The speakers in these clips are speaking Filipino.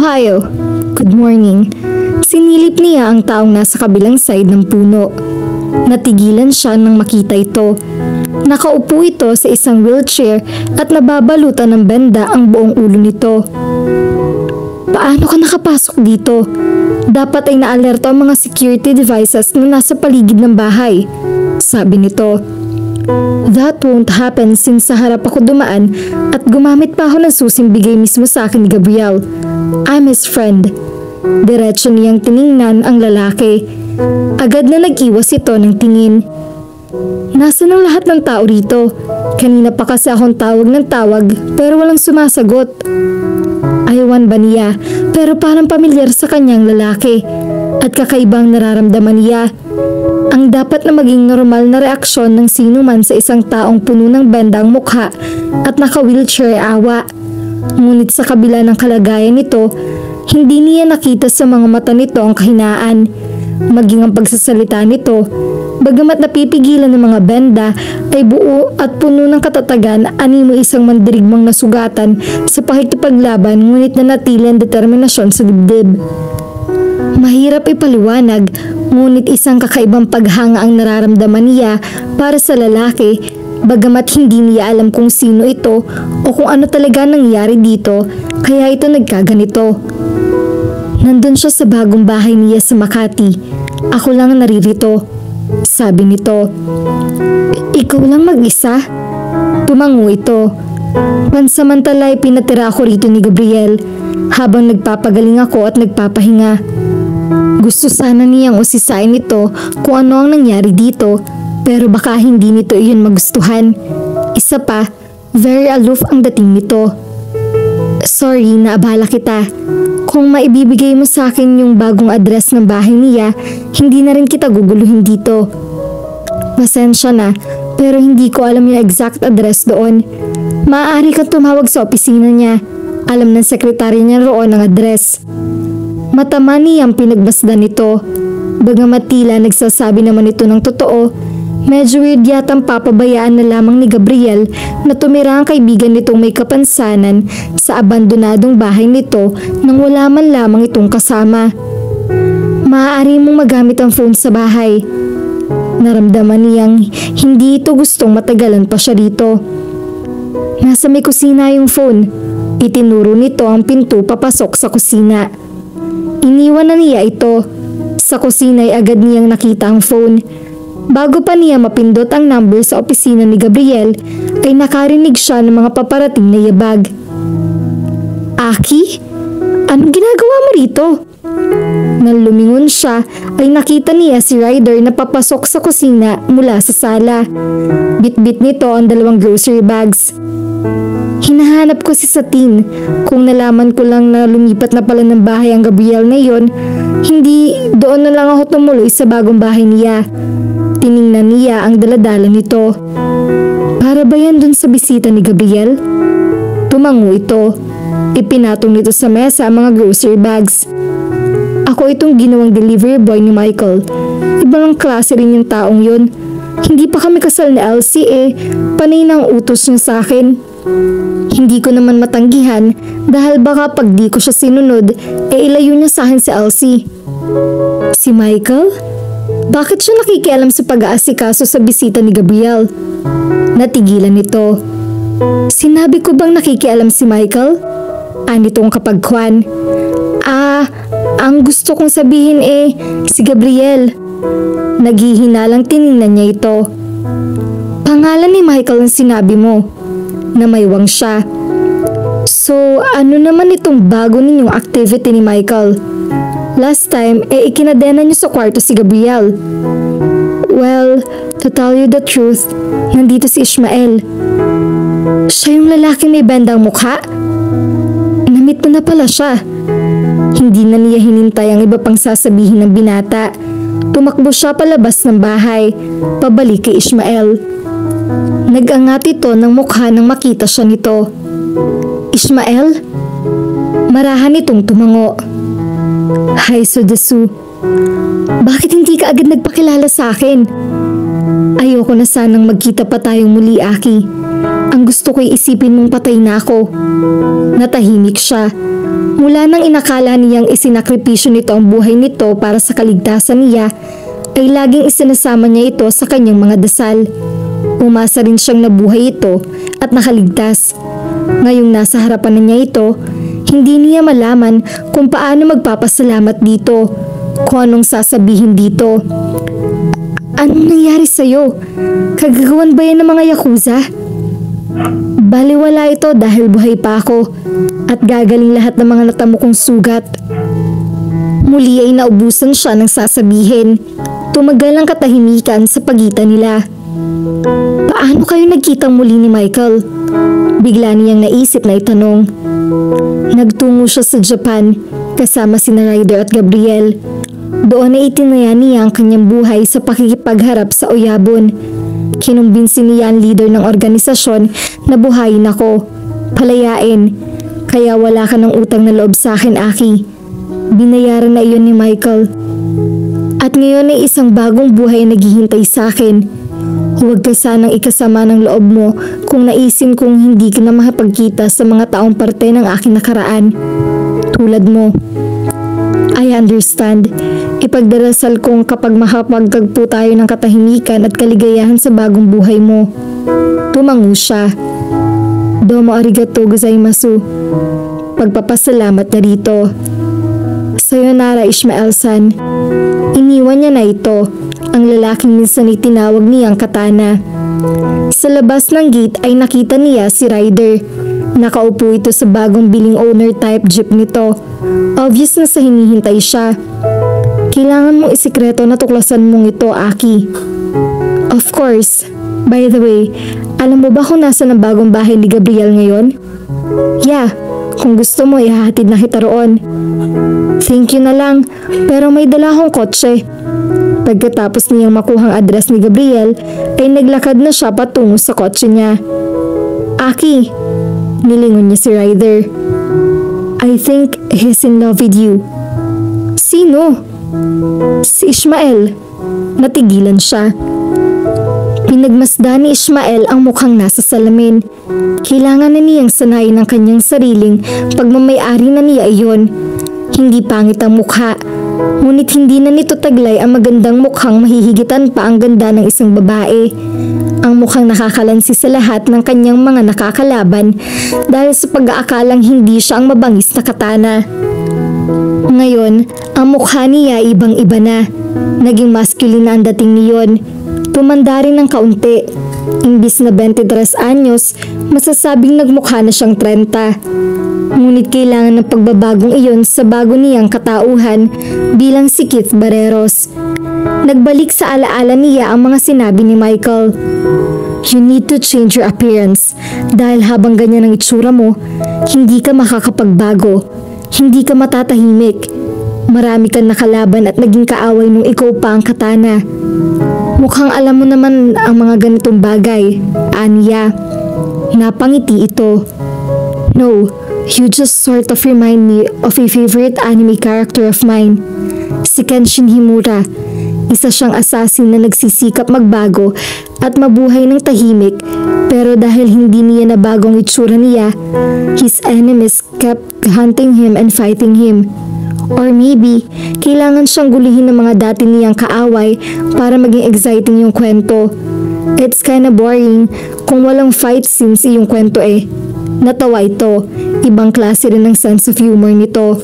Ohio. Good morning. Sinilip niya ang taong nasa kabilang side ng puno. Natigilan siya nang makita ito. Nakaupo ito sa isang wheelchair at nababalutan ng benda ang buong ulo nito. Paano ka nakapasok dito? Dapat ay naalerto ang mga security devices na nasa paligid ng bahay, sabi nito. That won't happen since sa harap ako dumaan at gumamit pa ako ng susing bigay mismo sa akin ni Gabriel. I'm his friend. Diretso niyang tiningnan ang lalaki. Agad na nag-iwas ito ng tingin. Nasaan ang lahat ng tao rito? Kanina pa kasi akong tawag ng tawag pero walang sumasagot. Ayawan ba niya pero parang pamilyar sa kanyang lalaki at kakaibang nararamdaman niya. Ang dapat na maging normal na reaksyon ng sino man sa isang taong puno ng benda ang mukha at naka-wheelchair ay awa. Ngunit sa kabila ng kalagayan nito, hindi niya nakita sa mga mata nito ang kahinaan. Maging ang pagsasalita nito, bagamat napipigilan ng mga benda, ay buo at puno ng katatagan, animo isang mandirigmang nasugatan sa pakikipaglaban ngunit nanatili ang determinasyon sa dibdib. Mahirap ipaliwanag, ngunit isang kakaibang paghanga ang nararamdaman niya para sa lalaki, bagamat hindi niya alam kung sino ito o kung ano talaga nangyari dito, kaya ito nagkaganito. Nandun siya sa bagong bahay niya sa Makati. Ako lang naririto, sabi nito. Ikaw lang mag-isa? Tumango ito. Pansamantala ay pinatira ako rito ni Gabriel habang nagpapagaling ako at nagpapahinga. Gusto sana niyang usisain ito kung ano ang nangyari dito, pero baka hindi nito iyon magustuhan. Isa pa, very aloof ang dating nito. Sorry, naabala kita. Kung maibibigay mo sa akin yung bagong address ng bahay niya, hindi na rin kita guguluhin dito. Pasensya na, pero hindi ko alam yung exact address doon. Maaari kang tumawag sa opisina niya. Alam ng sekretary niya roon ang address. Matama niyang pinagbasdan nito. Bagamat tila nagsasabi naman ito ng totoo, medyo weird yatang papabayaan na lamang ni Gabriel na tumira ang kaibigan nitong may kapansanan sa abandonadong bahay nito nang wala man lamang itong kasama. Maaari mong magamit ang phone sa bahay. Naramdaman niyang hindi ito gustong matagalan pa siya dito. Nasa may kusina yung phone. Itinuro nito ang pinto papasok sa kusina. Iniwan na niya ito. Sa kusina ay agad niyang nakita ang phone. Bago pa niya mapindot ang number sa opisina ni Gabriel, ay nakarinig siya ng mga paparating na yabag. Aki? Anong ginagawa mo rito? Nang lumingon siya, ay nakita niya si Ryder na papasok sa kusina mula sa sala. Bit-bit nito ang 2 grocery bags. Hinahanap ko si Satin. Kung nalaman ko lang na lumipat na pala ng bahay ang Gabriel na yon, hindi doon na lang ako tumuloy sa bagong bahay niya. Tiningnan niya ang daladala nito. Para ba yan dun sa bisita ni Gabriel? Tumango ito. Ipinatong nito sa mesa ang mga grocery bags. Ako itong ginawang delivery boy ni Michael. Ibang klase rin yung taong yun. Hindi pa kami kasal ni Elsie panay na ang utos niya sa akin. Hindi ko naman matanggihan dahil baka pag di ko siya sinunod, ilayo niya sa akin si Elsie. Si Michael? Bakit siya nakikialam sa pag-aasikaso sa bisita ni Gabriel? Natigilan ito. Sinabi ko bang nakikialam si Michael? Anitong kapagkuhan. Ang gusto kong sabihin si Gabriel. Naghihinalang tiningnan niya ito. Pangalan ni Michael ang sinabi mo. Namaywang siya. So, ano naman itong bago ninyong activity ni Michael? Last time, ikinadena niyo sa kwarto si Gabriel. Well, to tell you the truth, nandito si Ishmael. Siya yung lalaking may bandang mukha? Namit mo na pala siya. Hindi na niya hinintay ang iba pang sasabihin ng binata. Tumakbo siya palabas ng bahay, pabalik kay Ishmael. Nag-angat ito ng mukha nang makita siya nito. Ishmael? Marahan itong tumango. Hi, Sudesu. Bakit hindi ka agad nagpakilala sa akin? Ayoko na sanang magkita pa tayong muli, Aki. Ang gusto ko'y isipin mong patay na ako. Natahimik siya. Mula nang inakala niyang isinakripisyo nito ang buhay nito para sa kaligtasan niya, ay laging isinasama niya ito sa kanyang mga dasal. Umasa rin siyang nabuhay ito at nakaligtas. Ngayong nasa harapan na niya ito, hindi niya malaman kung paano magpapasalamat dito, kung anong sasabihin dito. Anong nangyari sa'yo? Kagagawan ba yan ng mga yakuza? Baliwala ito dahil buhay pa ako at gagaling lahat ng mga natamo kong sugat. Muli ay naubusan siya ng sasabihin. Tumagal ang katahimikan sa pagitan nila. Paano kayo nagkitang muli ni Michael? Bigla niyang naisip na itanong. Nagtungo siya sa Japan kasama sina Ryder at Gabriel. Doon ay itinaya niya ang kanyang buhay sa pakikipagharap sa Oyabun. Kinumbinsi niya ang leader ng organisasyon na buhayin ako, palayain, kaya wala ka ng utang na loob sa akin, Aki. Binayaran na iyon ni Michael. At ngayon ay isang bagong buhay na naghihintay sa akin. Huwag ka sanang ikasama ng loob mo kung naisin kong hindi ka na makapagkita sa mga taong parte ng aking nakaraan. Tulad mo. I understand. Ipagdarasal kong kapag makapagtagpo tayo ng katahimikan at kaligayahan sa bagong buhay mo. Tumango siya. Domo arigatou gozaimasu. Pagpapasalamat na rito. Sayonara, Ishmael-san. Iniwan niya na ito, ang lalaking minsan itinawag niyang Katana. Sa labas ng gate ay nakita niya si Ryder. Nakaupo ito sa bagong biling owner type jeep nito. Obvious na sa hinihintay siya. Kailangan mong isikreto na tuklasan mong ito, Aki. Of course. By the way, alam mo ba kung nasa ng bagong bahay ni Gabriel ngayon? Yeah, kung gusto mo ihahatid na kita roon. Thank you na lang, pero may dala akong kotse. Pagkatapos niyang makuhang address ni Gabriel, ay naglakad na siya patungo sa kotse niya. Aki, nilingon niya si Ryder. I think he's in love with you. Sino? Si Ishmael. Natigilan siya. Pinagmasdan ni Ishmael ang mukhang nasa salamin. Kailangan na niyang sanayin ang kanyang sariling pagmamayari na niya iyon. Hindi pangit ang mukha, ngunit hindi na nito taglay ang magandang mukhang mahihigitan pa ang ganda ng isang babae. Ang mukhang nakakalansi sa lahat ng kanyang mga nakakalaban dahil sa pag-aakalang hindi siya ang mabangis na Katana. Ngayon, ang mukha niya ibang-iba na. Naging masculine na ang dating niyon. Tumanda rin ng kaunti. Imbis na 23 anyos, masasabing nagmukha na siyang 30. Ngunit kailangan ng pagbabagong iyon sa bago niyang katauhan bilang si Keith Barreros. Nagbalik sa alaala niya ang mga sinabi ni Michael. You need to change your appearance dahil habang ganyan ang itsura mo, hindi ka makakapagbago, hindi ka matatahimik. Marami kang nakalaban at naging kaaway nung ikaw pa ang Katana. Mukhang alam mo naman ang mga ganitong bagay, Anya. Napangiti ito. No, you just sort of remind me of a favorite anime character of mine. Si Kenshin Himura. Isa siyang assassin na nagsisikap magbago at mabuhay ng tahimik, pero dahil hindi niya nabagong itsura niya, his enemies kept hunting him and fighting him. Or maybe, kailangan siyang gulihin ng mga dati niyang kaaway para maging exciting yung kwento. It's kinda boring kung walang fight scenes yung kwento eh. Natawa ito, ibang klase rin ng sense of humor nito.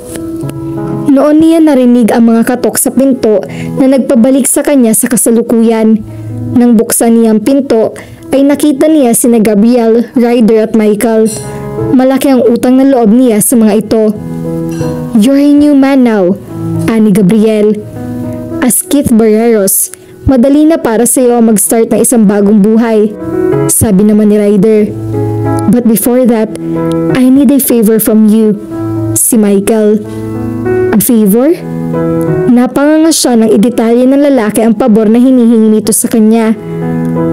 Noon niya narinig ang mga katok sa pinto na nagpabalik sa kanya sa kasalukuyan. Nang buksan niya ang pinto, ay nakita niya sina Gabriel, Ryder at Michael. Malaki ang utang na loob niya sa mga ito. You're a new man now, ani Gabriel. As Keith Barreros, madali na para sa iyo mag-start ng isang bagong buhay, sabi naman ni Ryder. But before that, I need a favor from you, si Michael. A favor? Napanganga siya nang idetalye ng lalaki ang pabor na hinihingi nito sa kanya.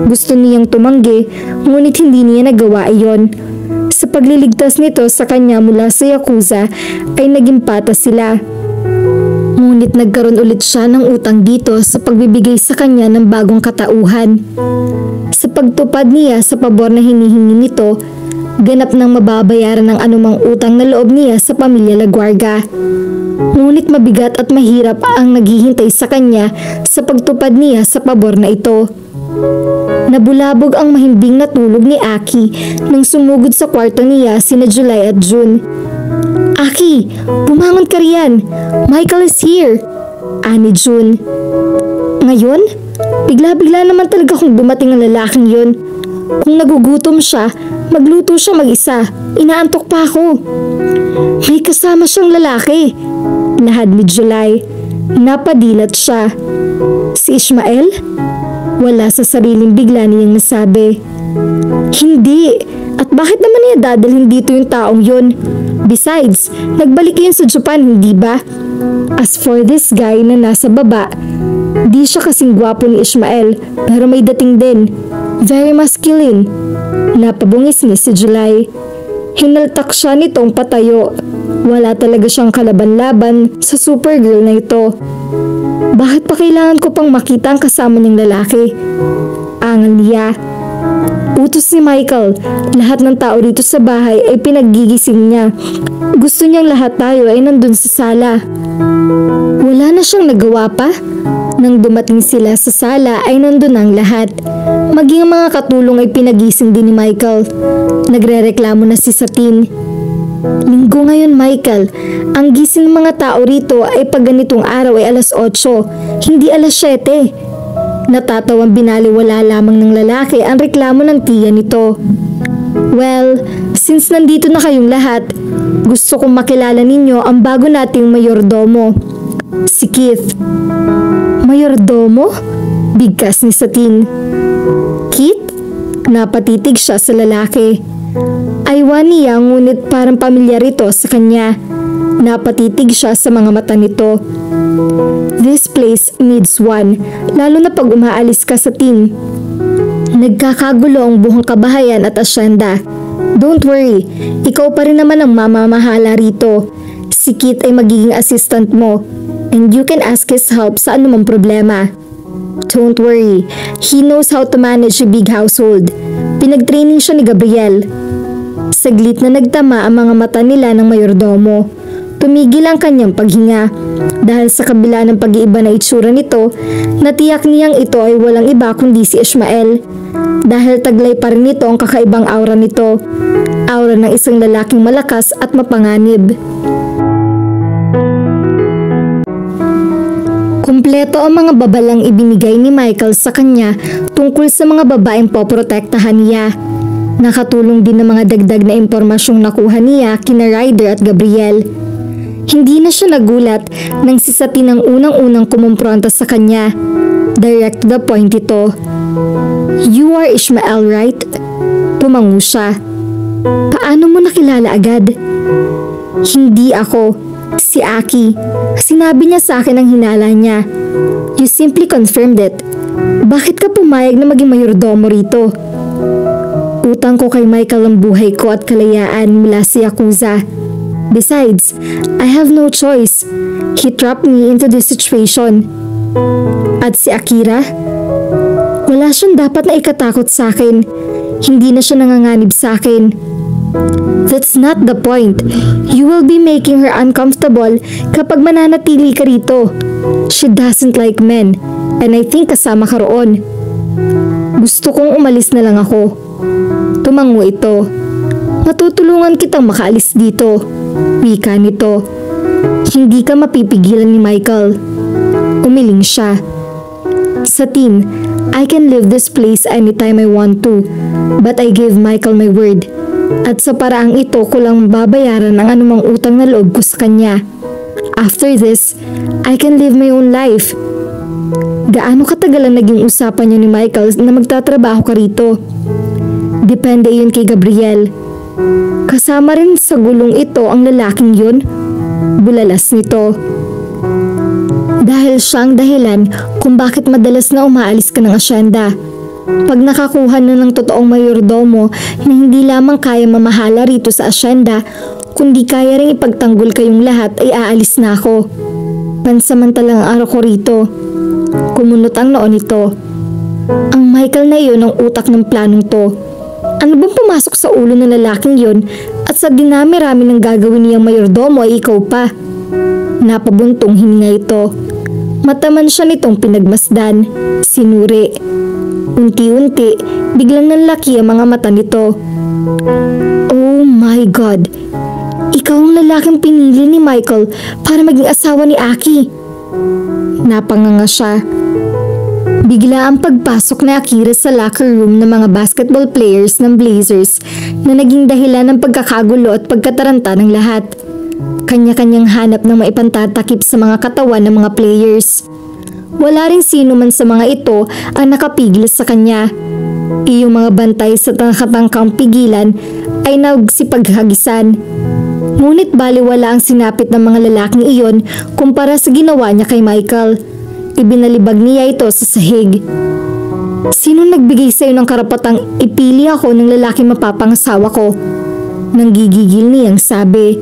Gusto niyang tumanggi, ngunit hindi niya nagawa iyon. Sa pagliligtas nito sa kanya mula sa Yakuza, ay naging patas sila. Ngunit nagkaroon ulit siya ng utang dito sa pagbibigay sa kanya ng bagong katauhan. Sa pagtupad niya sa pabor na hinihingi nito, ganap nang mababayaran ng anumang utang na loob niya sa pamilya Laguarga. Ngunit mabigat at mahirap ang naghihintay sa kanya sa pagtupad niya sa pabor na ito. Nabulabog ang mahimbing na tulog ni Aki nang sumugod sa kwarto niya sina July at June. "Aki, bumangon ka riyan! Michael is here!" ani June. Ngayon, bigla-bigla naman talaga kung dumating ang lalaking yun. Kung nagugutom siya, magluto siya mag-isa. Inaantok pa ako. May kasama siyang lalaki. Lahad ni July. Napadilat siya. Si Ishmael? Wala sa sariling bigla niyang nasabi. Hindi. At bakit naman niya dadalhin dito yung taong yun? Besides, nagbalik yun sa Japan, hindi ba? As for this guy na nasa baba, di siya kasing gwapo ni Ishmael, pero may dating din. Very masculine. Napabungis ni si July. Hinaltak siya nitong patayo. Wala talaga siyang kalaban-laban sa Supergirl na ito. Bakit pa kailangan ko pang makita ang kasama niyang lalaki? Angal niya. Utos ni Michael, lahat ng tao rito sa bahay ay pinaggigising niya. Gusto niyang lahat tayo ay nandun sa sala. Wala na siyang nagawa pa. Nang dumating sila sa sala ay nandun ang lahat. Maging ang mga katulong ay pinagising din ni Michael. Nagrereklamo na si Satine. Linggo ngayon, Michael. Ang gising ng mga tao rito ay pag ganitong araw ay alas 8, hindi alas 7. Natatawang binaliwala lamang ng lalaki ang reklamo ng tiya nito. Well, since nandito na kayong lahat, gusto kong makilala ninyo ang bago nating mayordomo, si Keith. Mayordomo? Bigkas ni Satine. Keith? Napatitig siya sa lalaki. Aywan niya ngunit parang pamilyar ito sa kanya. Napatitig siya sa mga mata nito. This place needs one, lalo na pag umaalis ka sa team. Nagkakagulo ang buong kabahayan at asyenda. Don't worry, ikaw pa rin naman ang mamamahala rito. Si Kit ay magiging assistant mo, and you can ask his help sa anumang problema. Don't worry, he knows how to manage a big household. Pinag-training siya ni Gabriel. Saglit na nagtama ang mga mata nila ng mayordomo. Tumigil ang kanyang paghinga. Dahil sa kabila ng pag-iiba na itsura nito, natiyak niyang ito ay walang iba kundi si Ishmael. Dahil taglay pa rin nito ang kakaibang aura nito. Aura ng isang lalaking malakas at mapanganib. Kumpleto ang mga babalang ibinigay ni Michael sa kanya tungkol sa mga babaeng poprotektahan niya. Nakatulong din ang mga dagdag na impormasyong nakuha niya kina Ryder at Gabriel. Hindi na siya nagulat nang si Satine ang unang-unang kumumpronta sa kanya. Direct to the point ito. You are Ishmael, right? Tumango siya. Paano mo nakilala agad? Hindi ako. Si Aki. Sinabi niya sa akin ang hinala niya. You simply confirmed it. Bakit ka pumayag na maging mayordomo rito? Utang ko kay Michael ang buhay ko at kalayaan mula sa Yakuza. Besides, I have no choice. He trapped me into this situation. At si Akira? Wala siyang dapat na ikatakot sa akin. Hindi na siya nanganganib sa akin. That's not the point. You will be making her uncomfortable kapag mananatili ka rito. She doesn't like men, and I think kasama ka roon. Gusto kong umalis na lang ako. Tumango ito. Matutulungan kitang makaalis dito. Wika nito. Hindi ka mapipigilan ni Michael. Umiling siya. Satine, I can leave this place anytime I want to, but I gave Michael my word. At sa paraang ito ko lang babayaran ang anumang utang na loob ko sa kanya. After this, I can live my own life. Gaano katagal ang naging usapan niyo ni Michael na magtatrabaho ka rito? Depende yun kay Gabriel. Kasama rin sa gulong ito ang lalaking yun? Bulalas nito. Dahil siyang dahilan kung bakit madalas na umaalis ka ng asyenda. Pag nakakuha na ng totoong mayordomo na hindi lamang kaya mamahala rito sa asyenda, kundi kaya rin ipagtanggol kayong lahat ay aalis na ako. Pansamantalang araw ko rito. Kumunot ang noon ito. Ang Michael na iyon ang utak ng planong to. Ano bang pumasok sa ulo ng lalaking yon at sa dinami-rami ng gagawin niyang mayordomo ay ikaw pa? Napabuntong hininga ito. Mataman siya nitong pinagmasdan. Sinuri. Unti-unti, biglang nanlaki ang mga mata nito. Oh my God! Ikaw ang lalaking pinili ni Michael para maging asawa ni Aki. Napanganga siya. Bigla ang pagpasok ni Akira sa locker room ng mga basketball players ng Blazers na naging dahilan ng pagkakagulo at pagkataranta ng lahat. Kanya-kanyang hanap ng maipantatakip sa mga katawan ng mga players. Wala rin sino man sa mga ito ang nakapigil sa kanya. Iyong mga bantay sa tangkatangkang pigilan ay nagsipaghagisan. Ngunit baliwala ang sinapit ng mga lalaking iyon kumpara sa ginawa niya kay Michael. Ibinalibag niya ito sa sahig. Sino nagbigay sa iyo ng karapatang ipili ako ng lalaking mapapangasawa ko? Nanggigigil niyang sabi.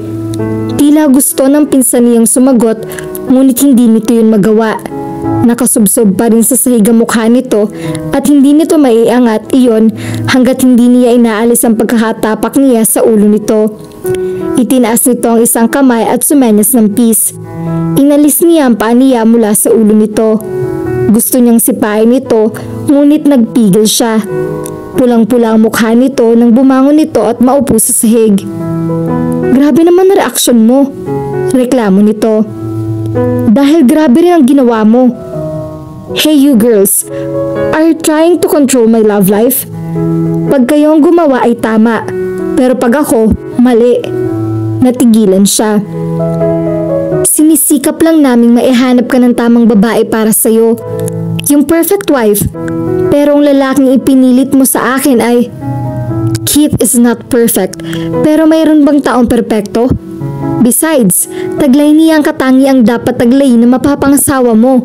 Tila gusto ng pinsan niyang sumagot, ngunit hindi nito yun magawa. Nakasubsob pa rin sa sahig ang mukha nito at hindi nito maiangat iyon hanggat hindi niya inaalis ang pagkakatapak niya sa ulo nito. Itinaas nito ang isang kamay at sumenyas ng pis. Inalis niya ang paa niya mula sa ulo nito. Gusto niyang sipain ito, ngunit nagpigil siya. Pulang-pula ang mukha nito nang bumangon nito at maupo sa sahig. Grabe naman na reaksyon mo, reklamo nito. Dahil grabe rin ang ginawa mo. Hey you girls, are you trying to control my love life? Pag kayo ang gumawa ay tama, pero pag ako, mali. Natigilan siya. Sinisikap lang naming maihanap ka ng tamang babae para sa'yo. Yung perfect wife. Pero ang lalaking ipinilit mo sa akin ay... Keith is not perfect, pero mayroon bang taong perpekto? Besides, taglay niya ang katangiang dapat taglay na mapapangasawa mo.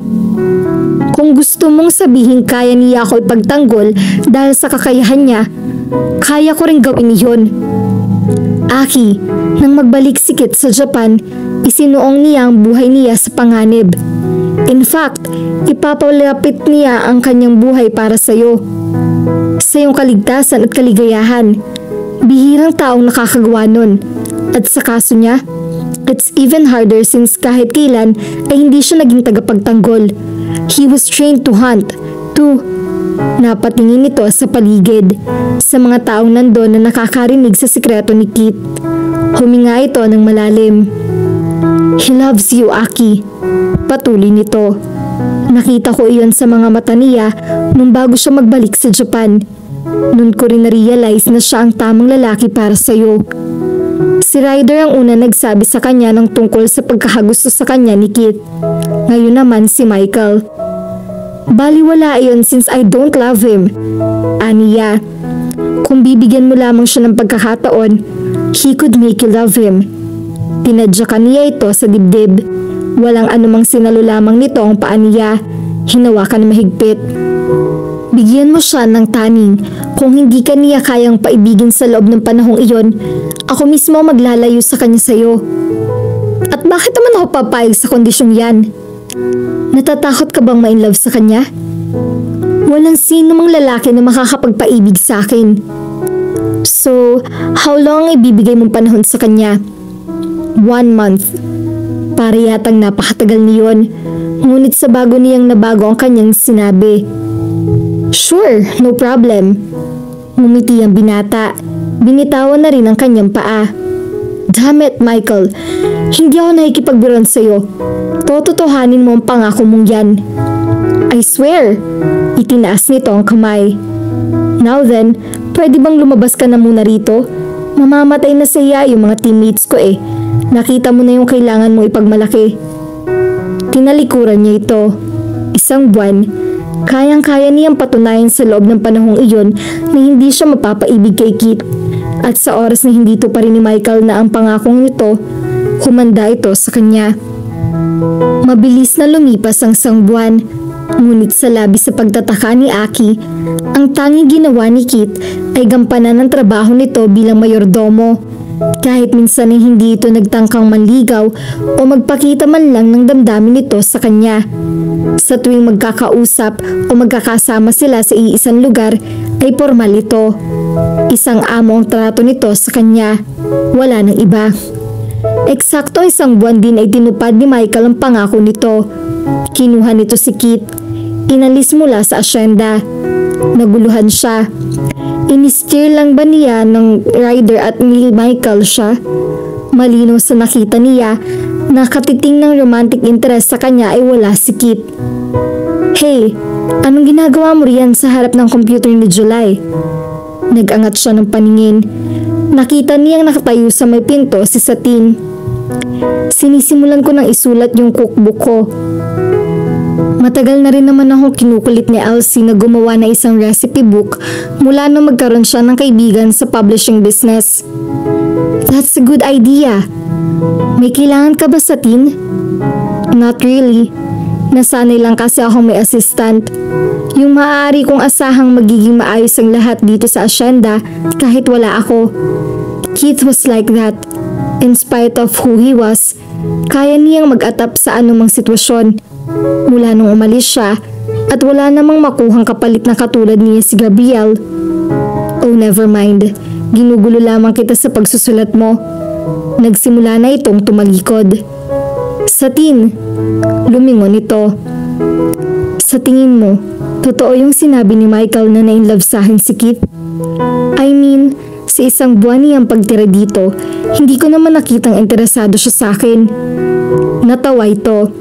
Kung gusto mong sabihin kaya niya ako ipagtanggol dahil sa kakayahan niya, kaya ko rin gawin iyon. Aki, nang magbalik si Kit sa Japan, isinuong niya ang buhay niya sa panganib. In fact, ipapalapit niya ang kanyang buhay para sa'yo. Sa iyong kaligtasan at kaligayahan. Bihirang taong nakakagawa nun. At sa kaso niya, it's even harder since kahit kailan ay hindi siya naging tagapagtanggol. He was trained to hunt, to... Napatingin ito sa paligid, sa mga taong nandun na nakakarinig sa sikreto ni Kit. Huminga ito ng malalim. He loves you, Aki. Patuloy nito. Nakita ko iyon sa mga mata niya nung bago siya magbalik sa Japan. Noon ko rin na-realize na siya ang tamang lalaki para sa'yo. Si Ryder ang una nagsabi sa kanya ng tungkol sa pagkakagusto sa kanya ni Kit. Ngayon naman si Michael. Baliwala iyon since I don't love him. Aniya, kung bibigyan mo lamang siya ng pagkakataon, he could make you love him. Tinadyakan niya ito sa dibdib. Walang anumang sinalo lamang nito ang paa niya. Hinawakan na mahigpit. Bigyan mo siya ng taning. Kung hindi ka niya kayang paibigin sa loob ng panahong iyon, ako mismo maglalayo sa kanya sa'yo. At bakit naman ako papayag sa kondisyong yan? Natatakot ka bang ma-inlove sa kanya? Walang sino mang lalaki na makakapagpaibig sa akin. So, how long ibibigay mong panahon sa kanya? 1 month. Para yatang napakatagal niyon, ngunit sa bago niyang nabago ang kanyang sinabi. Sure, no problem. Ngumiti ang binata. Binitawan na rin ang kanyang paa. Damn it, Michael. Hindi ako nakikipagbiron sa'yo. Tototohanin mo ang pangako mong yan. I swear. Itinaas nito ang kamay. Now then, pwede bang lumabas ka na muna rito? Mamamatay na sa iya yung mga teammates ko eh. Nakita mo na yung kailangan mong ipagmalaki. Tinalikuran niya ito. 1 buwan. Kayang-kaya niyang patunayan sa loob ng panahong iyon na hindi siya mapapaibig kay Kit. At sa oras na hindi to pa rin ni Michael na ang pangakong nito, humanda ito sa kanya. Mabilis na lumipas ang 1 buwan. Ngunit sa labis sa pagtataka ni Aki, ang tanging ginawa ni Kit ay gampanan ng trabaho nito bilang mayordomo. Kahit minsan ay hindi ito nagtangkang manligaw o magpakita man lang ng damdamin nito sa kanya. Sa tuwing magkakausap o magkakasama sila sa iisang lugar ay formal ito. Isang amo ang trato nito sa kanya, wala nang iba. Eksakto isang buwan din ay tinupad ni Michael ang pangako nito. Kinuha nito si Kit. Inalis mula sa asyenda. Naguluhan siya. Inisteer lang ba niya ng rider at ni Michael siya? Malinaw sa nakita niya na katiting ng romantic interest sa kanya ay wala si Kit. Hey, anong ginagawa mo riyan sa harap ng computer ni July? Nag-angat siya ng paningin. Nakita niyang nakatayo sa may pinto si Satin. Sinisimulan ko nang isulat yung cookbook ko. Matagal na rin naman ako kinukulit ni Elsie na gumawa na isang recipe book mula nung magkaroon siya ng kaibigan sa publishing business. That's a good idea. May kailangan ka ba, Satin? Not really. Nasanay lang kasi akong may assistant. Yung maaari kong asahang magiging maayos ang lahat dito sa asyenda kahit wala ako. Keith was like that. In spite of who he was, kaya niyang mag-atap sa anumang sitwasyon. Mula nung umalis siya at wala namang makuhang kapalit na katulad niya si Gabriel. Oh, never mind. Ginugulo lamang kita sa pagsusulat mo. Nagsimula na itong tumalikod. Satin, lumingon ito. Sa tingin mo, totoo yung sinabi ni Michael na na-inlove sa akin si Kit? I mean, sa isang buwan niyang pagtira dito, hindi ko naman nakitang interesado siya sa akin. Natawa ito.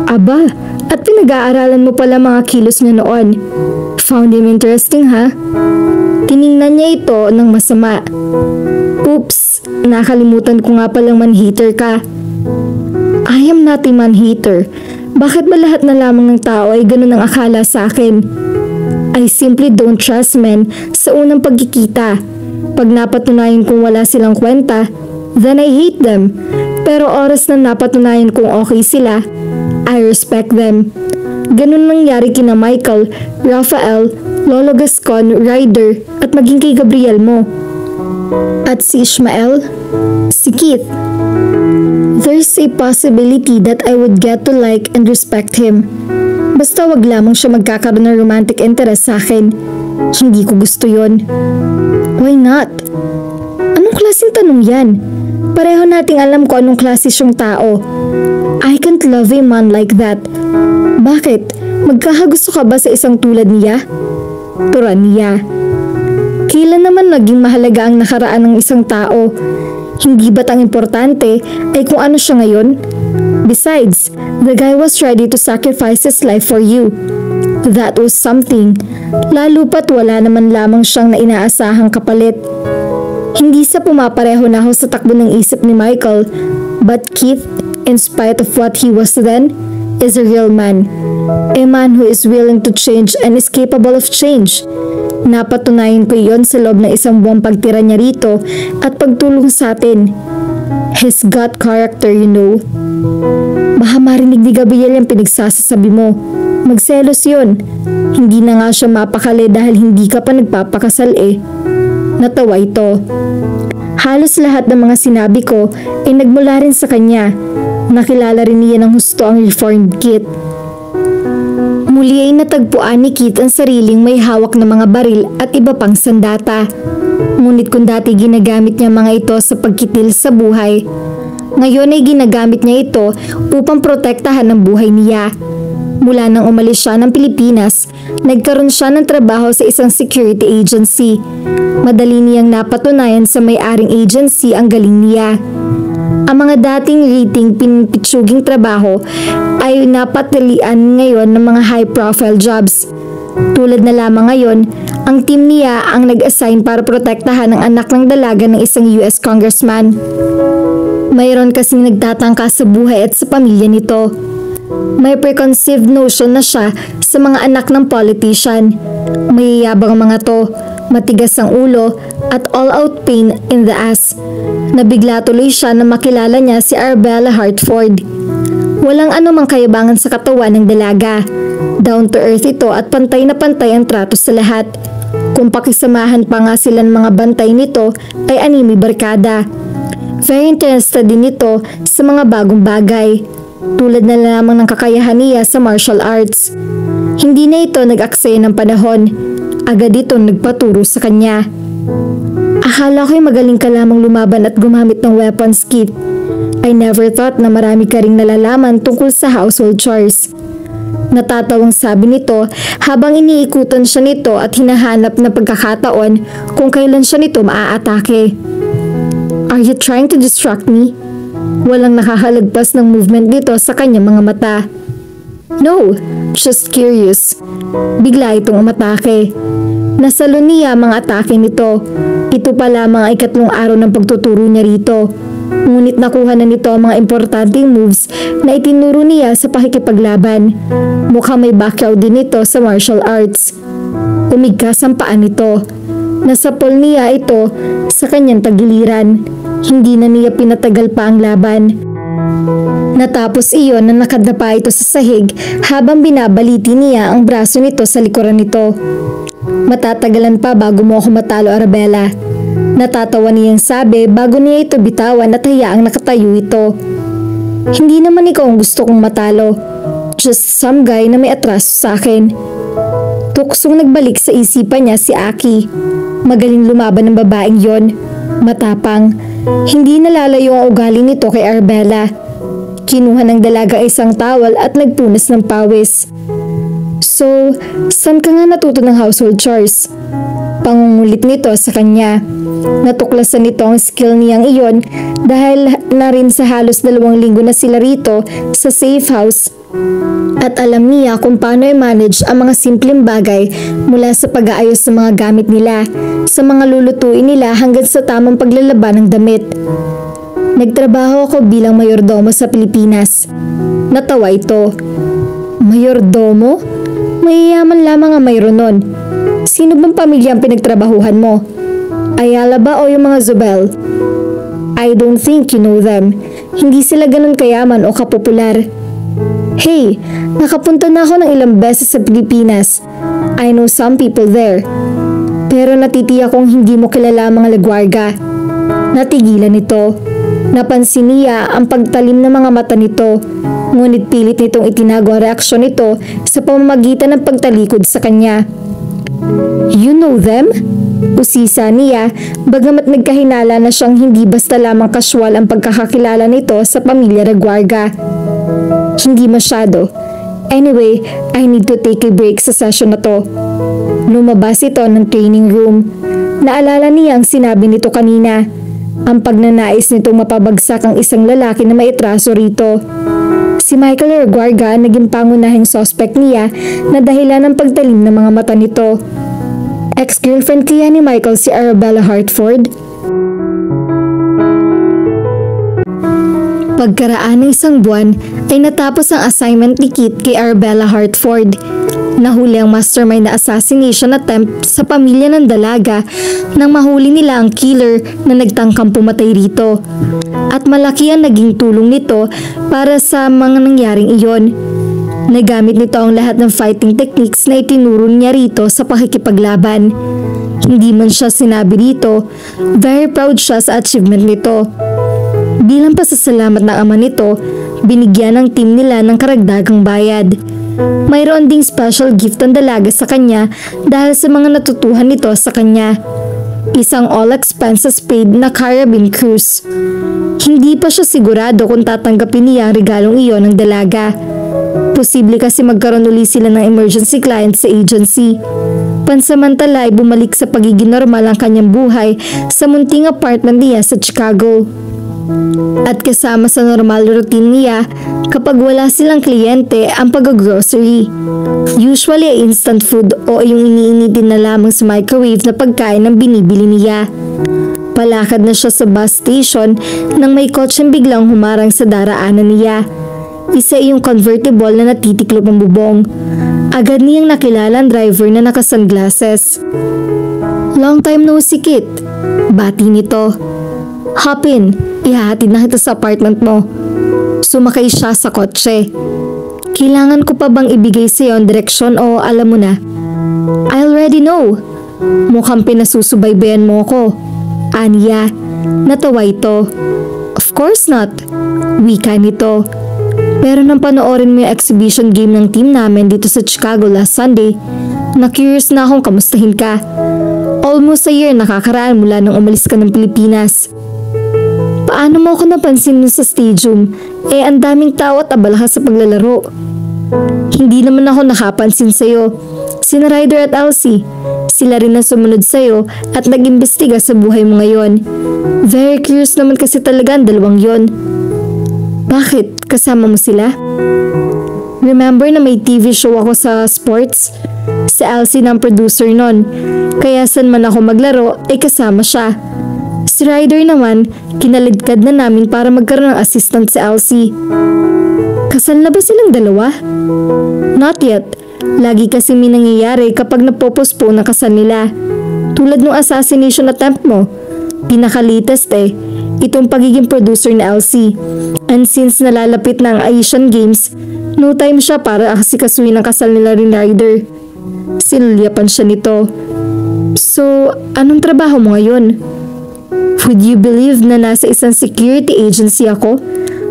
Aba, at pinag-aaralan mo pala mga kilos niya noon. Found him interesting, ha? Tiningnan niya ito ng masama. Oops, nakalimutan ko nga palang man-hater ka. I am not a man-hater. Bakit ba lahat na lamang ng tao ay ganun ang akala sa akin? I simply don't trust men sa unang pagkikita. Pag napatunayan kong wala silang kwenta, then I hate them. Pero oras na napatunayan kong okay sila, I respect them. Ganun nangyari kina Michael, Rafael, Lolo Gascon, Ryder at maging kay Gabriel mo. At si Ishmael? Si Keith. There's a possibility that I would get to like and respect him. Basta wag lamang siya magkakaroon ng romantic interest sa akin. Hindi ko gusto yon. Why not? Anong klaseng tanong yan? Pareho nating alam ko anong klase siyang tao. I can't love a man like that. Bakit? Magkakagusto ka ba sa isang tulad niya? Turan niya. Kailan naman naging mahalaga ang nakaraan ng isang tao? Hindi ba't ang importante ay kung ano siya ngayon? Besides, the guy was ready to sacrifice his life for you. That was something. Lalo pat wala naman lamang siyang na inaasahang kapalit. Hindi sa pumapareho na ako sa takbo ng isip ni Michael, but Keith, in spite of what he was then, is a real man. A man who is willing to change and is capable of change. Napatunayan ko iyon sa loob ng isang buwang pagtira niya rito at pagtulong sa atin. He's got character, you know. Baka marinig ni Gabriel yung pinagsasasabi mo. Magselos yun. Hindi na nga siya mapakali dahil hindi ka pa nagpapakasal eh. Natawa ito. Halos lahat ng mga sinabi ko ay nagmula rin sa kanya. Nakilala rin niya ng husto ang reformed Kit. Muli ay natagpuan ni Kit ang sariling may hawak na mga baril at iba pang sandata. Ngunit kung dati ginagamit niya mga ito sa pagkitil sa buhay, ngayon ay ginagamit niya ito upang protektahan ang buhay niya. Mula nang umalis siya ng Pilipinas, nagkaroon siya ng trabaho sa isang security agency. Madali niyang napatunayan sa may-aring agency ang galing niya. Ang mga dating rating pinipitsuging trabaho ay napatilian ngayon ng mga high-profile jobs. Tulad na lamang ngayon, ang team niya ang nag-assign para protektahan ang anak ng dalaga ng isang US congressman. Mayroon kasing nagtatangka sa buhay at sa pamilya nito. May preconceived notion na siya sa mga anak ng politician. Mayayabang ang mga to, matigas ang ulo at all-out pain in the ass. Nabigla tuloy siya na makilala niya si Arbella Hartford. Walang anumang kayabangan sa katawan ng dalaga. Down to earth ito at pantay na pantay ang trato sa lahat. Kung pakisamahan pa nga sila ng mga bantay nito ay anime barkada. Very interested din ito sa mga bagong bagay. Tulad na lamang ng kakayahan niya sa martial arts. Hindi na ito nag-aksaya ng panahon. Agad itong nagpaturo sa kanya. Akala ko'y magaling ka lamang lumaban at gumamit ng weapons kit. I never thought na marami ka ring nalalaman tungkol sa household chores. Natatawang sabi nito habang iniikutan siya nito at hinahanap na pagkakataon kung kailan siya nito maaatake. Are you trying to distract me? Walang nakahalagpas ng movement nito sa kanyang mga mata. No, just curious. Bigla itong umatake. Nasalo niya mga atake nito. Ito pa lamang ay 3 araw ng pagtuturo niya rito. Ngunit nakuha na nito ang mga importanteng moves na itinuro niya sa pakikipaglaban. Mukhang may background din ito sa martial arts. Umigkas ang paa nito. Nasapol niya ito sa kanyang tagiliran. Hindi na niya pinatagal pa ang laban. Natapos iyon na nakadapa ito sa sahig habang binabaliti niya ang braso nito sa likuran nito. Matatagalan pa bago mo ako matalo, Arabella. Natatawa niyang sabi bago niya ito bitawan at hayaang nakatayo ito. Hindi naman ikaw ang gusto kong matalo. Just some guy na may atraso sa akin. Tuksong nagbalik sa isipan niya si Aki. Magaling lumaban ng babaeng yon. Matapang. Hindi nalalayo ang ugali nito kay Arabella. Kinuha ng dalaga isang towel at nagpunas ng pawis. So, saan ka nga natuto ng household chores? Pangungulit nito sa kanya. Natuklasan nito ang skill niyang iyon dahil na rin sa halos 2 linggo na sila rito sa safe house. At alam niya kung paano i-manage ang mga simpleng bagay mula sa pag-aayos sa mga gamit nila, sa mga lulutuin nila hanggang sa tamang paglalaban ng damit. Nagtrabaho ako bilang mayordomo sa Pilipinas. Natawa ito. Mayordomo? Mayayaman lamang ang mayroon nun. Sino bang pamilya ang pinagtrabahuhan mo? Ayala ba o yung mga Zobel? I don't think you know them. Hindi sila ganun kayaman o kapopular. Hey, nakapunta na ako ng ilang beses sa Pilipinas. I know some people there. Pero natitiyak kong hindi mo kilala ang mga lagwarga. Natigilan ito. Napansin niya ang pagtalim ng mga mata nito. Ngunit pilit nitong itinago ang reaksyon nito sa pamamagitan ng pagtalikod sa kanya. You know them? Usisa niya, bagamat nagkahinala na siyang hindi basta lamang kasyual ang pagkakakilala nito sa pamilya Reguarga. Hindi masyado. Anyway, I need to take a break sa session na to. Lumabas ito ng training room. Naalala niya ang sinabi nito kanina. Ang pagnanais nitong mapabagsak ang isang lalaki na may atraso rito. Si Michael Reguarga naging pangunahing suspect niya na dahilan ng pagtalim ng mga mata nito. Ex-girlfriend kaya ni Michael si Arabella Hartford? Pagkaraan ng 1 buwan ay natapos ang assignment ni Kit kay Arabella Hartford. Nahuli ang mastermind na assassination attempt sa pamilya ng dalaga nang mahuli nila ang killer na nagtangkang pumatay rito. At malaki ang naging tulong nito para sa mga nangyaring iyon. Nagamit nito ang lahat ng fighting techniques na itinuro niya rito sa pakikipaglaban. Hindi man siya sinabi rito, very proud siya sa achievement nito. Bilang pasasalamat ng ama nito, binigyan ng team nila ng karagdagang bayad. Mayroon ding special gift ang dalaga sa kanya dahil sa mga natutuhan nito sa kanya. Isang all-expenses paid na Caribbean cruise. Hindi pa siya sigurado kung tatanggapin niya ang regalong iyon ng dalaga. Posible kasi magkaroon uli sila ng emergency client sa agency. Pansamantala ay bumalik sa pagiging normal ang kanyang buhay sa munting apartment niya sa Chicago. At kasama sa normal routine niya kapag wala silang kliyente ang pag-grocery. Usually ay instant food o yung iniinitin na lamang sa microwave na pagkain ang binibili niya. Palakad na siya sa bus station nang may kotseng biglang humarang sa daraanan niya. Isa yung convertible na natitiklop ang bubong. Agad niyang nakilala ang driver na naka-sunglasses. Long time no see, Kit. Bati nito. Hop in, ihahatid na kita sa apartment mo. Sumakay siya sa kotse. Kailangan ko pa bang ibigay sa iyo ang direksyon o alam mo na? I already know. Mukhang pinasusubaybayan mo ko. Anya, natawa ito. Of course not. Wika nito. Pero nang panoorin mo yung exhibition game ng team namin dito sa Chicago last Sunday, na-curious na akong kamustahin ka. Almost a year nakakaraan mula nang umalis ka ng Pilipinas. Paano mo ako napansin nun sa stadium? Ang daming tao at abala ka sa paglalaro. Hindi naman ako nakapansin sa'yo. Sina Ryder at Elsie. Sila rin ang sumunod sa'yo at nag-imbestiga sa buhay mo ngayon. Very curious naman kasi talaga ang dalawang yon. Bakit? Kasama mo sila? Remember na may TV show ako sa sports? Si Elsie ng producer nun. Kaya saan man ako maglaro ay kasama siya. Si Ryder naman, kinalidkad na namin para magkaroon ng assistant si Elsie. Kasal na ba silang dalawa? Not yet. Lagi kasi may nangyayari kapag napopostpone ang kasal nila. Tulad ng assassination attempt mo. Pinaka-latest itong pagiging producer ni Elsie. And since nalalapit na ang Asian Games, no time siya para asikasuhin ang kasal nila rin Ryder. Sinulyapan siya nito. So, anong trabaho mo ngayon? Would you believe na nasa isang security agency ako?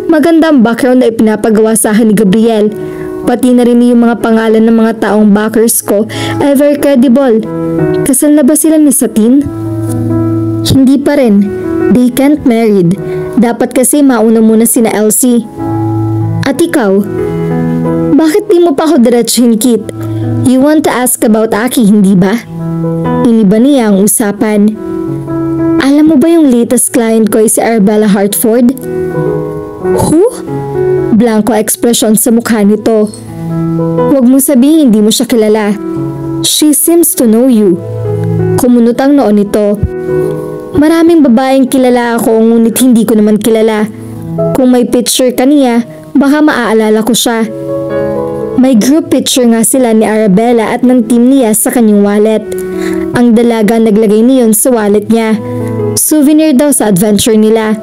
Maganda ang background na ipinapagawa sa akin ni Gabriel. Pati na rin yung mga pangalan ng mga taong backers ko ay very credible. Kasal na ba sila ni Satin? Hindi pa rin. They can't married. Dapat kasi mauna muna sina Elsie. At ikaw? Bakit di mo pa ako diretsuhin, Kit? You want to ask about Aki, hindi ba? Iniba niya ang usapan. Alam mo ba yung latest client ko ay si Arabella Hartford? Who? Blanco ekspresyon sa mukha nito. Huwag mo sabihin hindi mo siya kilala. She seems to know you. Kumunot ang noon nito. Maraming babaeng kilala ako ngunit hindi ko naman kilala. Kung may picture ka niya, baka maaalala ko siya. May group picture nga sila ni Arabella at ng team niya sa kanyang wallet. Ang dalaga naglagay niyon sa wallet niya. Souvenir daw sa adventure nila.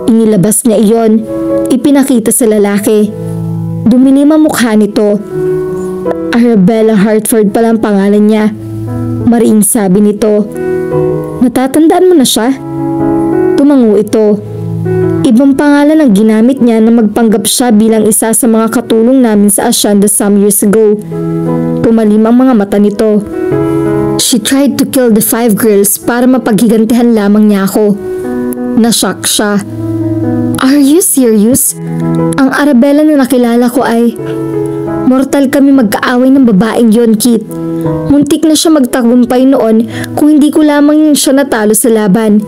Inilabas niya iyon. Ipinakita sa lalaki. Dumilim ang mukha nito. Arabella Hartford pala ang pangalan niya. Mariing sabi nito. Natatandaan mo na siya? Tumango ito. Ibang pangalan ang ginamit niya na magpanggap siya bilang isa sa mga katulong namin sa Asyanda some years ago. Tumalim ang mga mata nito. She tried to kill the 5 girls para mapaghigantihan lamang niya ako. Nashock siya. Are you serious? Ang Arabella na nakilala ko ay... Mortal kami magkaaway ng babaeng yon, Kit. Muntik na siya magtagumpay noon kung hindi ko lamang siya natalo sa laban.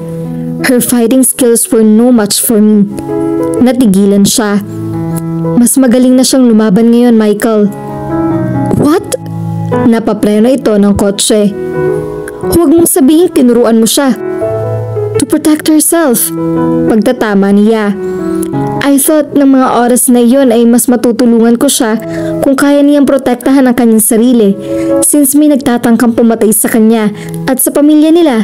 Her fighting skills were no match for me. Natigilan siya. Mas magaling na siyang lumaban ngayon, Michael. What? Napapreno ito ng kotse. Huwag mong sabihin tinuruan mo siya. To protect herself. Pagtatama niya. I thought ng mga oras na iyon ay mas matutulungan ko siya kung kaya niyang protektahan ang kanyang sarili since may nagtatangkang pumatay sa kanya at sa pamilya nila.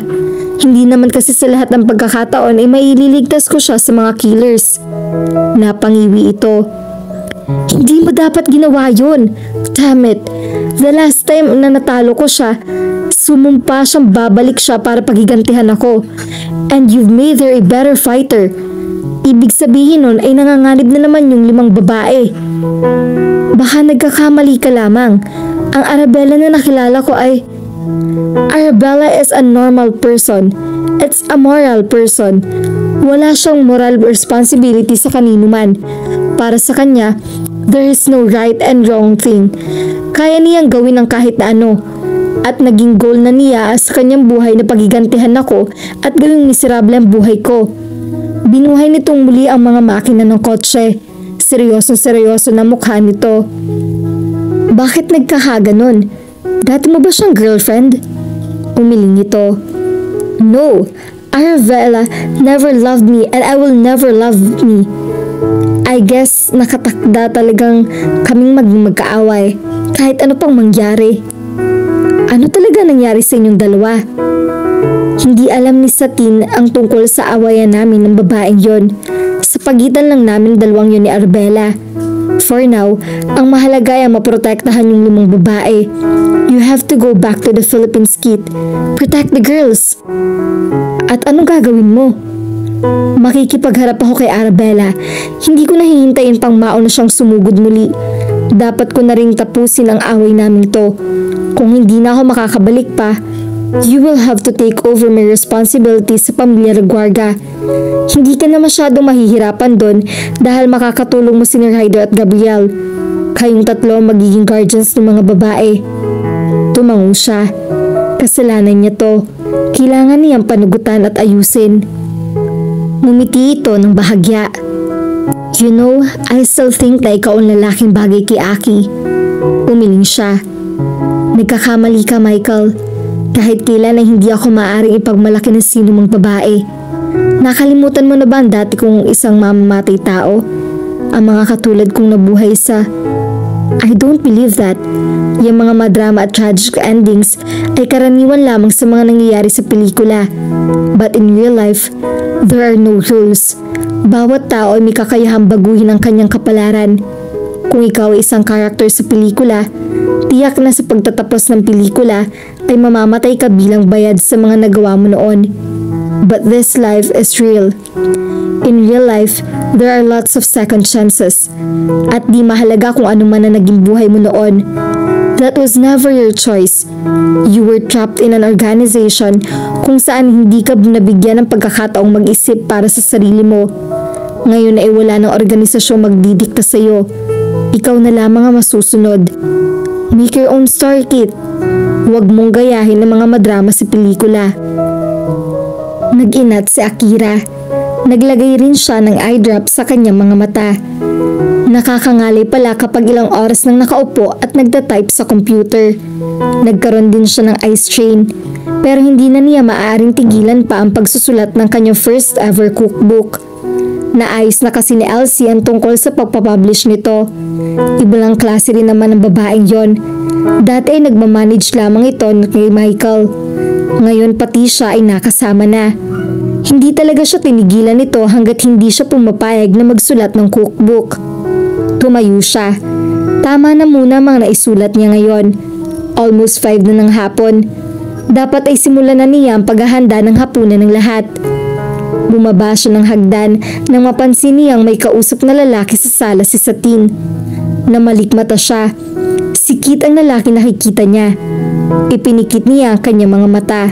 Hindi naman kasi sa lahat ng pagkakataon ay maililigtas ko siya sa mga killers. Napangiwi ito. Hindi mo dapat ginawa yun. Damn it. The last time na natalo ko siya, sumumpa siyang babalik siya para paghigantihan ako. And you've made her a better fighter. Ibig sabihin nun ay nanganganib na naman yung 5 babae. Baka nagkakamali ka lamang. Ang Arabella na nakilala ko ay... Arabella is a normal person. It's a moral person. Wala siyang moral responsibility sa kanino man. Para sa kanya, there is no right and wrong thing. Kaya niyang gawin ang kahit na ano. At naging goal na niya sa kanyang buhay na paghigantihan ako at gawing miserable ang buhay ko. Binuhay nitong muli ang mga makina ng kotse. Seryoso na mukha nito. Bakit nagkakaganon? Dati mo ba siyang girlfriend? Umiling ito. No, Arabella never loved me and I will never love me. I guess nakatakda talagang kaming maging magkaaway kahit ano pang mangyari. Ano talaga nangyari sa inyong dalawa? Hindi alam ni Satin ang tungkol sa awayan namin ng babaeng yon. Sa pagitan lang namin dalawang yun ni Arbella. For now, ang mahalaga ay maprotektahan yung 5 babae. You have to go back to the Philippines, Kit. Protect the girls. At anong gagawin mo? Makikipagharap ako kay Arabella. Hindi ko nahihintayin pang mauna siyang sumugod muli. Dapat ko na ring tapusin ang away namin to. Kung hindi na ako makakabalik pa, you will have to take over my responsibilities sa pamilya Reguarga. Hindi ka na masyadong mahihirapan doon dahil makakatulong mo si Ryder at Gabriel. Kayong tatlo magiging guardians ng mga babae. Tumango siya. Kasalanan niya to. Kailangan niyang panugutan at ayusin. Ngumiti ito ng bahagya. You know, I still think na ikaw ang lalaking bagay kay Aki. Umiling siya. Nagkakamali ka, Michael. Kahit kailan ay hindi ako maaaring ipagmalaki ng sino mang babae. Nakalimutan mo na ba ang dati kong isang mamamatay tao? Ang mga katulad kong nabuhay sa... I don't believe that. Yung mga madrama at tragic endings ay karaniwan lamang sa mga nangyayari sa pelikula. But in real life, there are no rules. Bawat tao ay may kakayahang baguhin ang kanyang kapalaran. Kung ikaw ay isang karakter sa pelikula, tiyak na sa pagtatapos ng pelikula ay mamamatay ka bilang bayad sa mga nagawa mo noon. But this life is real. In real life, there are lots of second chances. At di mahalaga kung ano man ang naging buhay mo noon. That was never your choice. You were trapped in an organization kung saan hindi ka nabigyan ng pagkakataong mag-isip para sa sarili mo. Ngayon ay wala ng organisasyong magdidikta sa iyo. Ikaw na lamang ang masusunod. Make your own story, Kit. Huwag mong gayahin ng mga madrama sa pelikula. Nag-inat si Akira. Naglagay rin siya ng eye drop sa kanyang mga mata. Nakakangalay pala kapag ilang oras nang nakaupo at nagtatype sa computer. Nagkaroon din siya ng eye strain, pero hindi na niya maaaring tigilan pa ang pagsusulat ng kanyang first ever cookbook. Naayos na kasi ni Elsie ang tungkol sa pagpapublish nito. Ibalang klase rin naman ang babaeng yon. Dati ay nagmamanage lamang ito kay Michael. Ngayon pati siya ay nakasama na. Hindi talaga siya tinigilan nito hanggat hindi siya pumapayag na magsulat ng cookbook. Tumayo siya. Tama na muna mga naisulat niya ngayon. Almost 5 na ng hapon. Dapat ay simulan na niya ang paghahanda ng hapunan ng lahat. Bumaba siya ng hagdan nang mapansin niyang may kausap na lalaki sa sala si Satin. Namalikmata siya. Sikit ang lalaki nakikita niya. Ipinikit niya ang kanyang mga mata.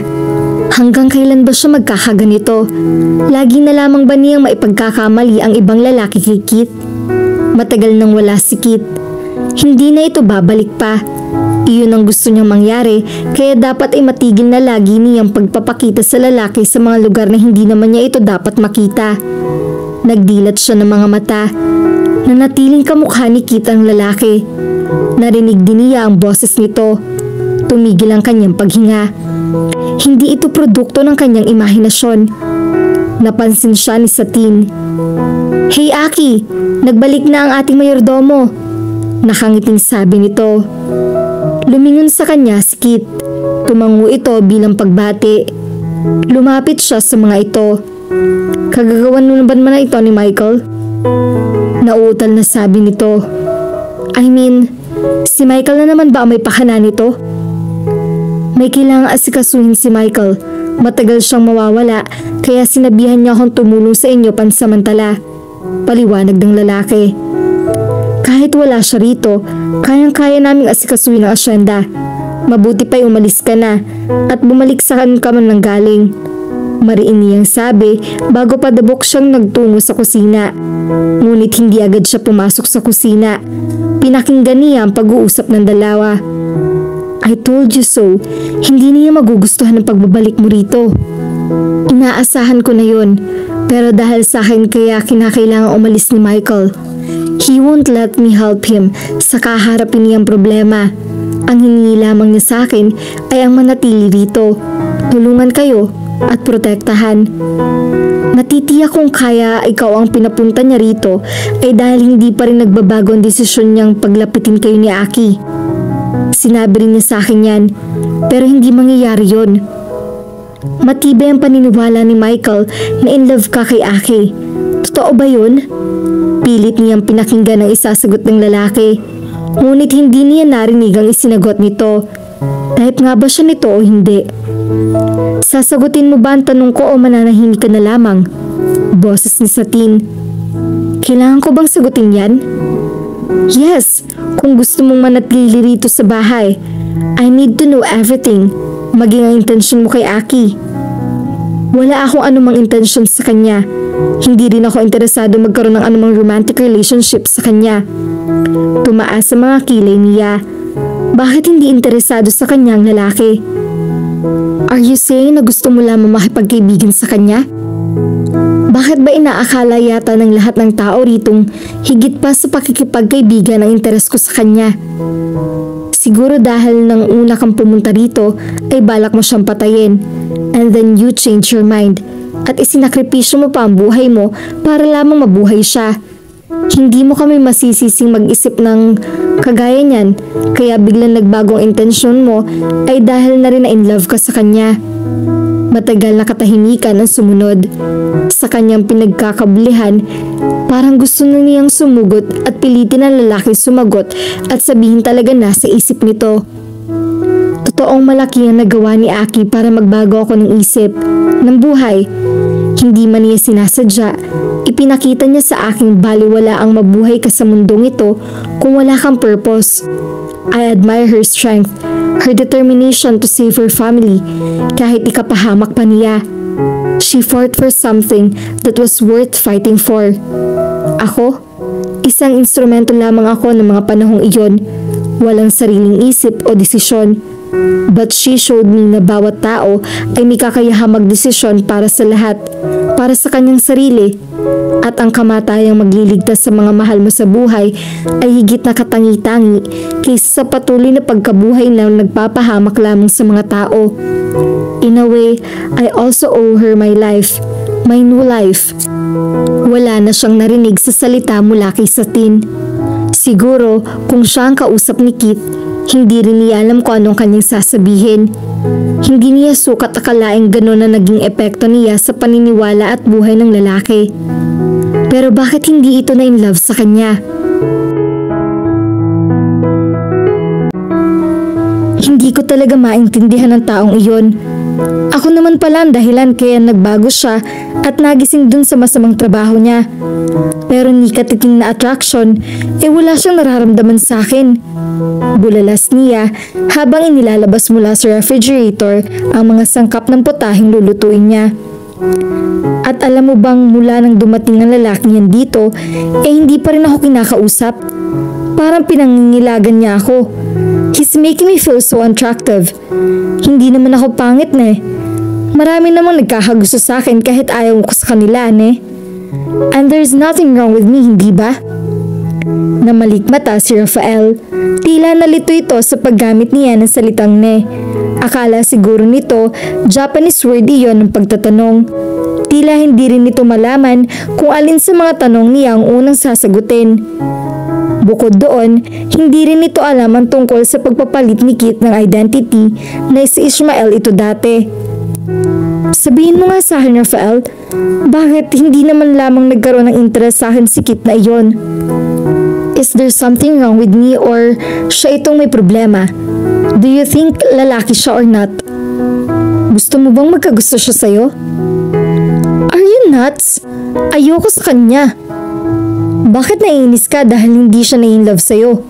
Hanggang kailan ba siya magkakaganito? Lagi na lamang ba niyang maipagkakamali ang ibang lalaki kay Kit? Matagal nang wala si Kit. Hindi na ito babalik pa. Iyon ang gusto niyang mangyari, kaya dapat ay matigil na lagi niyang pagpapakita sa lalaki sa mga lugar na hindi naman niya ito dapat makita. Nagdilat siya ng mga mata. Nanatiling kamukha ni Kit ang lalaki. Narinig din niya ang boses nito. Tumigil ang kanyang paghinga. Hindi ito produkto ng kanyang imahinasyon. Napansin siya ni Satin. Hey Aki, nagbalik na ang ating mayordomo. Nakangiting sabi nito. Lumingon sa kanya si Kit. Tumango ito bilang pagbati. Lumapit siya sa mga ito. Kagagawan mo ba naman ito ni Michael? Nauutal na sabi nito. I mean, si Michael na naman ba ang may pakana nito? May kailangang asikasuhin si Michael. Matagal siyang mawawala, kaya sinabihan niya akong tumulong sa inyo pansamantala. Paliwanag ng lalaki. Kahit wala siya rito, kayang-kaya naming asikasuhin ang asyenda. Mabuti pa'y umalis ka na at bumalik sa ka man ng galing. Mariin niyang sabi bago padabok siyang nagtungo sa kusina. Ngunit hindi agad siya pumasok sa kusina. Pinakinggan niya ang pag-uusap ng dalawa. I told you so. Hindi niya magugustuhan ang pagbabalik mo rito. Inaasahan ko na yun. Pero dahil sa akin kaya kinakailangan umalis ni Michael. He won't let me help him sa kaharapin niyang problema. Ang hiningi lamang niya sa akin ay ang manatili rito. Tulungan kayo at protektahan. Natitiyak kung kaya ikaw ang pinapunta niya rito ay dahil hindi pa rin nagbabago ang desisyon niyang paglapitin kayo ni Aki. Sinabi rin niya sa akin yan, pero hindi mangyayari yun. Matibay ang paniniwala ni Michael na in love ka kay Aki. Totoo ba yun? Pilit niyang pinakinggan ang isasagot ng lalaki. Ngunit hindi niya narinig ang isinagot nito. Type nga ba siya nito o hindi? Sasagutin mo ba ang tanong ko o mananahimik ka na lamang? Boses ni Satin. Kailangan ko bang sagutin yan? Yes, kung gusto mong manatili rito sa bahay. I need to know everything. Maging ang intensyon mo kay Aki. Wala akong anumang intensyon sa kanya. Hindi rin ako interesado magkaroon ng anumang romantic relationship sa kanya. Tumaas sa mga kilay niya. Bakit hindi interesado sa kanyang lalaki? Are you saying na gusto mo lamang makipagkaibigan sa kanya? Bakit ba inaakala yata ng lahat ng tao ritong higit pa sa pakikipagkaibigan ang interes ko sa kanya? Siguro dahil nang una kang pumunta rito ay balak mo siyang patayin, and then you change your mind at isinakripisyo mo pa ang buhay mo para lamang mabuhay siya. Hindi mo kami masisising mag-isip ng kagaya niyan, kaya biglang nagbagong intensyon mo ay dahil na rin na in love ka sa kanya. Matagal na katahimikan ang sumunod. Sa kanyang pinagkakabulihan, parang gusto na niyang sumugot at pilitin ang lalaki sumagot at sabihin talaga na sa isip nito. Totoong malaki ang nagawa ni Aki para magbago ako ng isip, ng buhay. Hindi man niya sinasadya, ipinakita niya sa aking baliwala ang mabuhay ka sa mundong ito kung wala kang purpose. I admire her strength, her determination to save her family, kahit ikapahamak pa niya. She fought for something that was worth fighting for. Ako? Isang instrumento lamang ako ng mga panahong iyon, walang sariling isip o desisyon. But she showed me na bawat tao ay may kakayahang magdesisyon para sa lahat, para sa kanyang sarili. At ang kamatayang magliligtas sa mga mahal mo sa buhay ay higit na katangi-tangi kaysa sa patuloy na pagkabuhay na nagpapahamak lamang sa mga tao. In a way, I also owe her my life, my new life. Wala na siyang narinig sa salita mula kay Satin. Siguro kung siya ang kausap ni Kit, hindi rin niya alam kung anong kanyang sasabihin. Hindi niya sukat akalaing gano'n na naging epekto niya sa paniniwala at buhay ng lalaki. Pero bakit hindi ito na in love sa kanya? Hindi ko talaga maintindihan ang taong iyon. Ako naman pala ang dahilan kaya nagbago siya at nagising dun sa masamang trabaho niya. Pero ni katiting na attraction, wala siyang nararamdaman sa akin. Bulalas niya habang inilalabas mula sa refrigerator ang mga sangkap ng putahing lulutuin niya. At alam mo bang mula nang dumating ang lalaki niyan dito, hindi pa rin ako kinakausap. Parang pinangingilagan niya ako. He's making me feel so attractive. Hindi naman ako pangit na. Marami namang nagkakagusto sa akin kahit ayaw ko sa kanila And there's nothing wrong with me, hindi ba? Namalikmata si Rafael. Tila nalito ito sa paggamit niya ng salitang ne. Akala siguro nito Japanese word iyon ng pagtatanong. Tila hindi rin nito malaman kung alin sa mga tanong niya ang unang sasagutin. Bukod doon, hindi rin nito alam ang tungkol sa pagpapalit ni Kit ng identity na si Ishmael ito dati. Sabihin mo nga sa akin, Rafael, bakit hindi naman lamang nagkaroon ng interest sa akin si Kit na iyon? Is there something wrong with me or siya itong may problema? Do you think lalaki siya or not? Gusto mo bang magkagusto siya sa'yo? Are you nuts? Ayoko sa kanya. Bakit naiinis ka dahil hindi siya na-in-love sa'yo?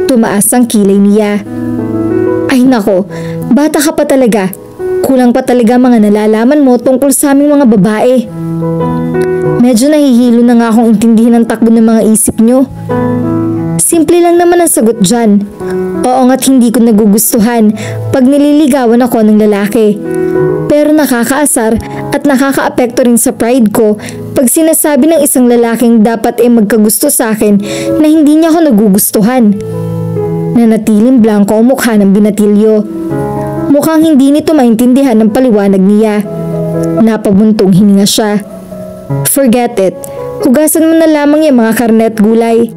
Tumaas ang kilay niya. Ay nako, bata ka pa talaga. Kulang pa talaga mga nalalaman mo tungkol sa aming mga babae. Medyo nahihilo na nga akong intindihin ang takbo ng mga isip nyo. Simple lang naman ang sagot dyan. Oo nga't hindi ko nagugustuhan pag nililigawan ako ng lalaki. Pero nakakaasar at nakakaapekto rin sa pride ko pag sinasabi ng isang lalaking dapat magkagusto sa akin na hindi niya ako nagugustuhan. Nanatiling blanco ang mukha ng binatilyo. Mukhang hindi nito maintindihan ang paliwanag niya. Napabuntong hininga siya. Forget it. Hugasan mo na lamang yung mga karne at gulay.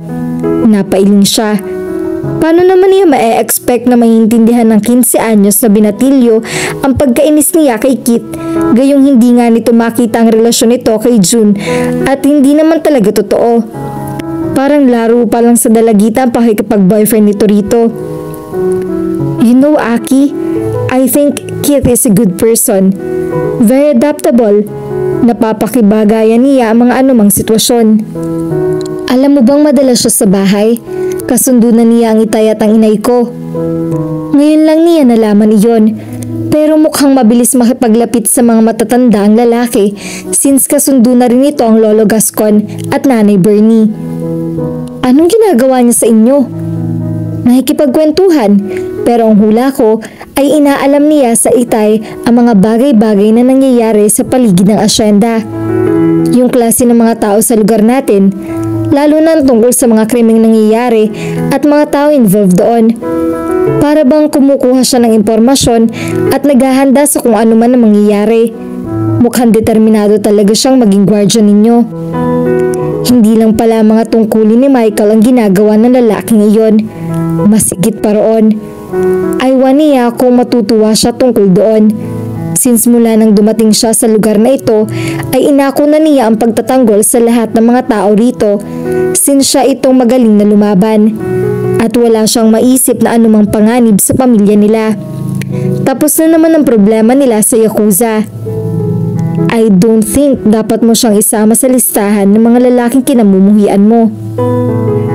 Napailing siya. Paano naman niya ma-expect na maiintindihan ng 15 anyos na binatilyo ang pagkainis niya kay Kit, gayong hindi nga nito makita ang relasyon nito kay June at hindi naman talaga totoo. Parang laro pa lang sa dalagita ang pakikipag-boyfriend nito rito. You know, Aki, I think Kit is a good person. Very adaptable. Napapakibagayan niya ang mga anumang sitwasyon. Alam mo bang madalas siya sa bahay? Kasundo na niya ang itay at ang inay ko. Ngayon lang niya nalaman iyon. Pero mukhang mabilis makipaglapit sa mga matatanda ang lalaki since kasundo na rin ito ang Lolo Gascon at Nanay Bernie. Anong ginagawa niya sa inyo? Nakikipagkwentuhan, pero ang hula ko ay inaalam niya sa itay ang mga bagay-bagay na nangyayari sa paligid ng asyenda. Yung klase ng mga tao sa lugar natin, lalo na tungkol sa mga krimeng nangyayari at mga tao involved doon. Para bang kumukuha siya ng impormasyon at naghahanda sa kung ano man ang mangyayari. Mukhang determinado talaga siyang maging guardian ninyo. Hindi lang pala mga tungkulin ni Michael ang ginagawa ng lalaking iyon. Masigit pa roon. Aywan niya kung matutuwa siya tungkol doon. Since mula nang dumating siya sa lugar na ito, ay inako na niya ang pagtatanggol sa lahat ng mga tao rito since siya itong magaling na lumaban. At wala siyang maisip na anumang panganib sa pamilya nila. Tapos na naman ang problema nila sa Yakuza. I don't think dapat mo siyang isama sa listahan ng mga lalaking kinamumuhian mo.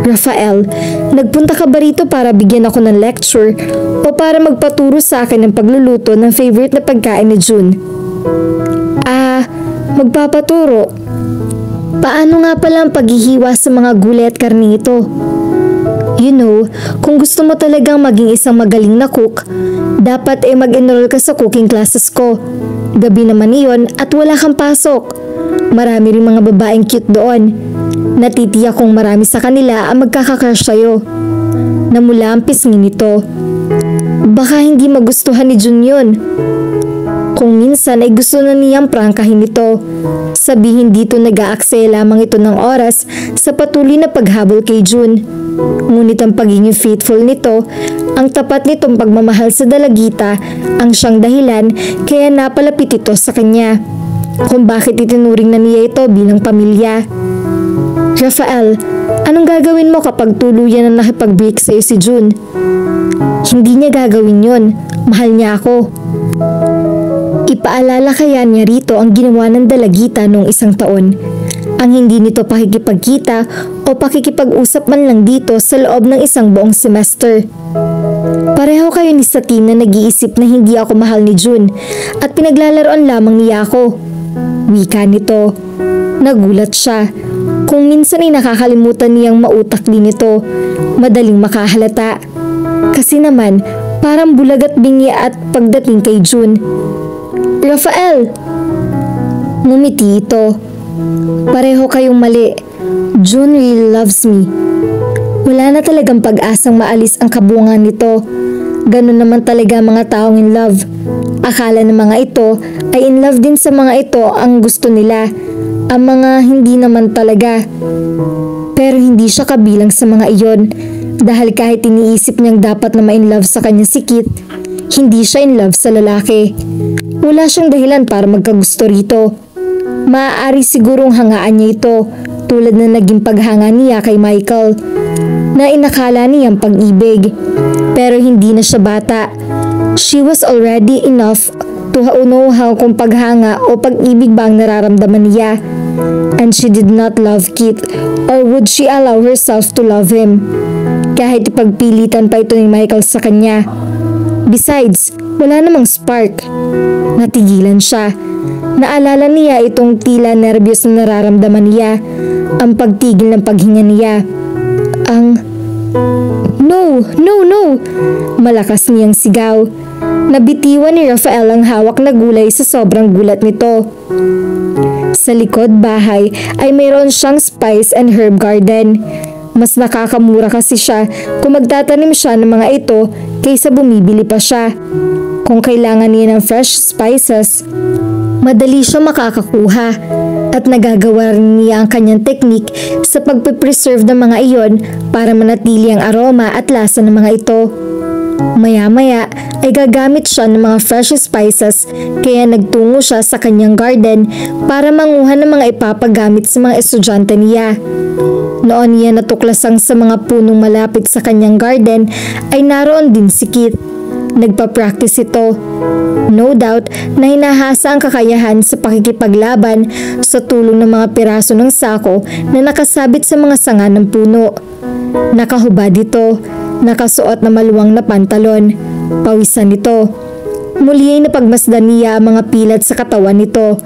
Rafael, nagpunta ka ba rito para bigyan ako ng lecture o para magpaturo sa akin ng pagluluto ng favorite na pagkain ni June? Magpapaturo. Paano nga pala ang paghihiwa sa mga gulay at karne ito? You know, kung gusto mo talagang maging isang magaling na cook, dapat mag-enroll ka sa cooking classes ko. Gabi naman iyon at wala kang pasok. Marami rin mga babaeng cute doon. Natitiyak kong marami sa kanila ang magkakakrush sa'yo. Namula ang pisngin nito. Baka hindi magustuhan ni June yun. Kung minsan ay gusto na niyang prangkahin ito. Sabihin dito nag-aaksaya lamang ito ng oras sa patuloy na paghabol kay June. Ngunit ang pagiging faithful nito, ang tapat nitong pagmamahal sa dalagita, ang siyang dahilan kaya napalapit ito sa kanya. Kung bakit itinuring na niya ito bilang pamilya. Rafael, anong gagawin mo kapag tuluyan na nakipag-break sa'yo si June? Hindi niya gagawin yon. Mahal niya ako. Ipaalala kaya niya rito ang ginawa ng dalagita noong isang taon. Ang hindi nito pakikipagkita o pakikipag-usap man lang dito sa loob ng isang buong semester. Pareho kayo ni Satin na nag-iisip na hindi ako mahal ni June at pinaglalaroan lamang niya ako. Wika nito. Nagulat siya. Kung minsan ay nakakalimutan niyang mautak din ito, madaling makahalata. Kasi naman, parang bulag at bingi at pagdating kay June. Rafael! Ngumiti ito. Pareho kayong mali. June really loves me. Wala na talagang pag-asang maalis ang kabungan nito. Ganun naman talaga mga taong in love. Akala ng mga ito ay in love din sa mga ito ang gusto nila. Ang mga hindi naman talaga. Pero hindi siya kabilang sa mga iyon. Dahil kahit iniisip niyang dapat na ma-in love sa kanya si Kit, hindi siya in love sa lalaki. Wala siyang dahilan para magkagusto rito. Maaari sigurong hangaan niya ito tulad na naging paghanga niya kay Michael na inakala niyang pag-ibig. Pero hindi na siya bata. She was already enough to know how kung paghanga o pag-ibig ba ang nararamdaman niya. And she did not love Kit, or would she allow herself to love him? Kahit ipagpilitan pa ito ni Michael sa kanya. Besides, wala namang spark. Natigilan siya. Naalala niya itong tila nervyos na nararamdaman niya, ang pagtigil ng paghinga niya. No! Malakas niyang sigaw. Nabitiwan ni Rafael ang hawak na gulay sa sobrang gulat nito. Sa likod bahay ay mayroon siyang spice and herb garden. Mas nakakamura kasi siya kung magtatanim siya ng mga ito kaysa bumibili pa siya. Kung kailangan niya ng fresh spices, madali siya makakakuha. At nagagawa rin niya ang kanyang teknik sa pagpipreserve ng mga iyon para manatili ang aroma at lasa ng mga ito. Maya-maya ay gagamit siya ng mga fresh spices kaya nagtungo siya sa kanyang garden para manguha ng mga ipapagamit sa mga estudyante niya. Noon niya natuklasang sa mga punong malapit sa kanyang garden ay naroon din si Keith. Nagpa-practice ito. No doubt na hinahasa ang kakayahan sa pakikipaglaban sa tulong ng mga piraso ng sako na nakasabit sa mga sanga ng puno. Nakahubad ito, nakasuot na maluwang na pantalon. Pawisan nito. Muli ay napagmasdan niya ang mga pilat sa katawan nito.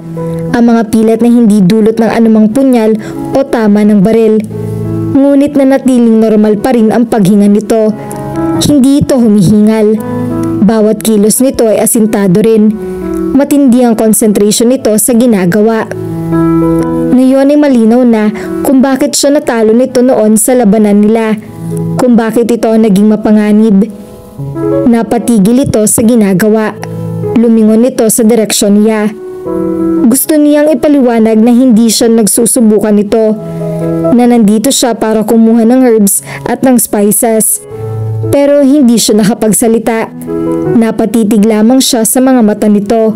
Ang mga pilat na hindi dulot ng anumang punyal o tama ng baril. Ngunit nanatiling normal pa rin ang paghinga nito. Hindi ito humihingal. Bawat kilos nito ay asintado rin. Matindi ang concentration nito sa ginagawa. Ngayon ay malinaw na kung bakit siya natalo nito noon sa labanan nila. Kung bakit ito naging mapanganib. Napatigil ito sa ginagawa. Lumingon ito sa direksyon niya. Gusto niyang ipaliwanag na hindi siya nagsusubukan nito. Na nandito siya para kumuha ng herbs at ng spices. Pero hindi siya nakapagsalita. Napatitig lamang siya sa mga mata nito.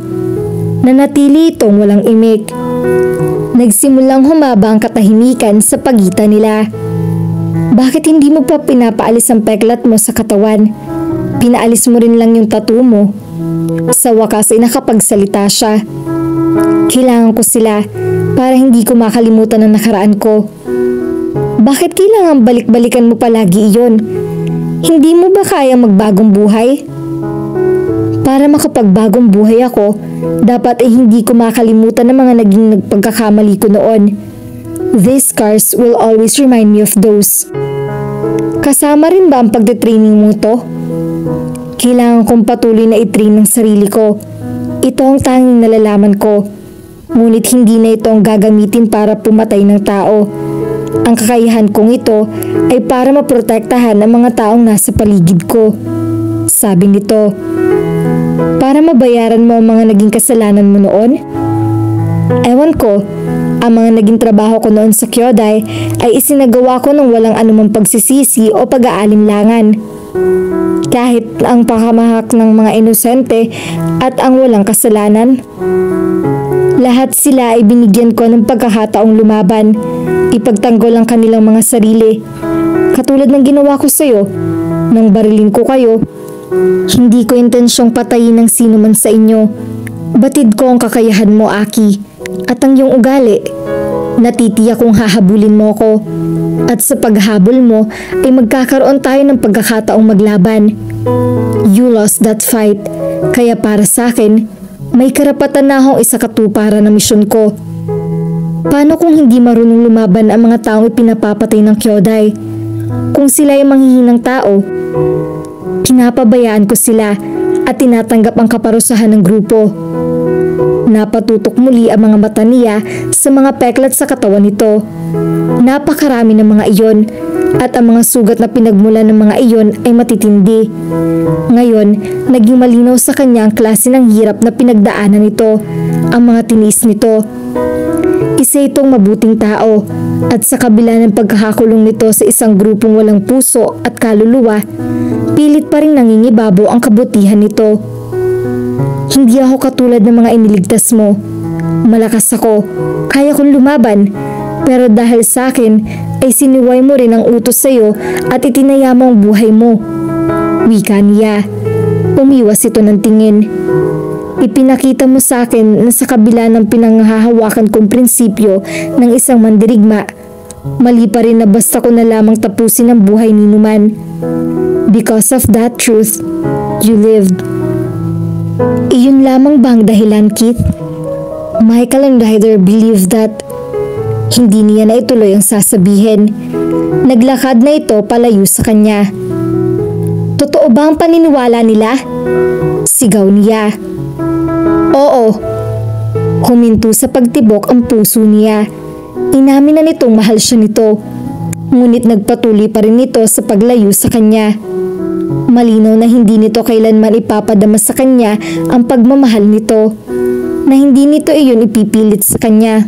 Nanatili itong walang imik. Nagsimulang humaba ang katahimikan sa pagitan nila. Bakit hindi mo pa pinapaalis ang peklat mo sa katawan? Pinaalis mo rin lang yung tattoo mo. Sa wakas ay nakapagsalita siya. Kailangan ko sila para hindi ko makalimutan ang nakaraan ko. Bakit kailangan balik-balikan mo palagi iyon? Hindi mo ba kaya magbagong buhay? Para makapagbagong buhay ako, dapat ay hindi ko makalimutan ang mga naging nagpagkakamali ko noon. These scars will always remind me of those. Kasama rin ba ang pagdetraining mo to? Kailangan kong patuloy na i-train ang sarili ko. Ito ang tanging nalalaman ko. Ngunit hindi na ito ang gagamitin para pumatay ng tao. Ang kakayahan kong ito ay para maprotektahan ang mga taong nasa paligid ko. Sabi nito. Para mabayaran mo ang mga naging kasalanan mo noon? Ewan ko, ang mga naging trabaho ko noon sa Kyodai ay isinagawa ko ng walang anumang pagsisisi o pag-aalinlangan. Kahit ang pakamahak ng mga inosente at ang walang kasalanan. Lahat sila ay binigyan ko ng pagkakataong lumaban, ipagtanggol ang kanilang mga sarili. Katulad ng ginawa ko sa'yo, nang barilin ko kayo. Hindi ko intensyong patayin ng sino man sa inyo. Batid ko ang kakayahan mo, Aki, at ang iyong ugali. Natitiyak kong hahabulin mo ko. At sa paghabol mo ay magkakaroon tayo ng pagkakataong maglaban. You lost that fight, kaya para sa akin, may karapatan na akong isakatuparan ng misyon ko. Paano kung hindi marunong lumaban ang mga taong ipinapapatay ng Kyodai? Kung sila ay manghihinang tao, pinapabayaan ko sila at tinatanggap ang kaparusahan ng grupo. Napatutok muli ang mga mata niya sa mga peklat sa katawan nito. Napakarami ng mga iyon at ang mga sugat na pinagmulan ng mga iyon ay matitindi. Ngayon, naging malinaw sa kanya ang klase ng hirap na pinagdaanan nito, ang mga tiniis nito. Isa itong mabuting tao at sa kabila ng pagkakakulong nito sa isang grupong walang puso at kaluluwa, pilit pa rin nangingibabaw ang kabutihan nito. Hindi ako katulad ng mga iniligtas mo. Malakas ako, kaya kong lumaban, pero dahil sa akin ay siniway mo rin ang utos sa'yo at itinaya mo ang buhay mo. Wika niya. Umiwas ito ng tingin. Ipinakita mo sa akin na sa kabila ng pinanghahawakan kong prinsipyo ng isang mandirigma, mali pa rin na basta ko na lamang tapusin ang buhay ni Numan. Because of that truth, you lived. Iyon lamang bang dahilan, Keith? Michael and Ryder believed that. Hindi niya na ituloy ang sasabihin. Naglakad na ito palayo sa kanya. Totoo ba ang paniniwala nila? Sigaw niya. Oo. Huminto sa pagtibok ang puso niya. Inamin na nitong mahal siya nito. Ngunit nagpatuloy pa rin ito sa paglayo sa kanya. Malinaw na hindi nito kailanman ipapadama sa kanya ang pagmamahal nito. Na hindi nito iyon ipipilit sa kanya.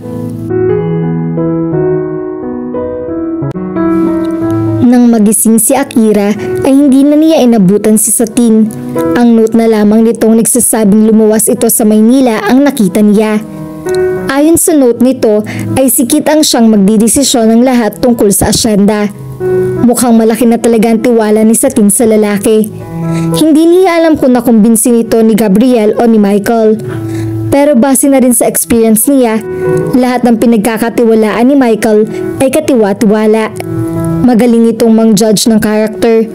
Nang magising si Akira ay hindi na niya inabutan si Satin. Ang note na lamang nitong nagsasabing lumuwas ito sa Maynila ang nakita niya. Ayon sa note nito ay si Kit ang siyang magdidesisyon ng lahat tungkol sa asyenda. Mukhang malaki na talaga ang tiwala ni Satin sa lalaki. Hindi niya alam kung nakumbinsi nito ni Gabriel o ni Michael. Pero base na rin sa experience niya, lahat ng pinagkakatiwalaan ni Michael ay katiwa-tiwala. Magaling itong mang-judge ng character.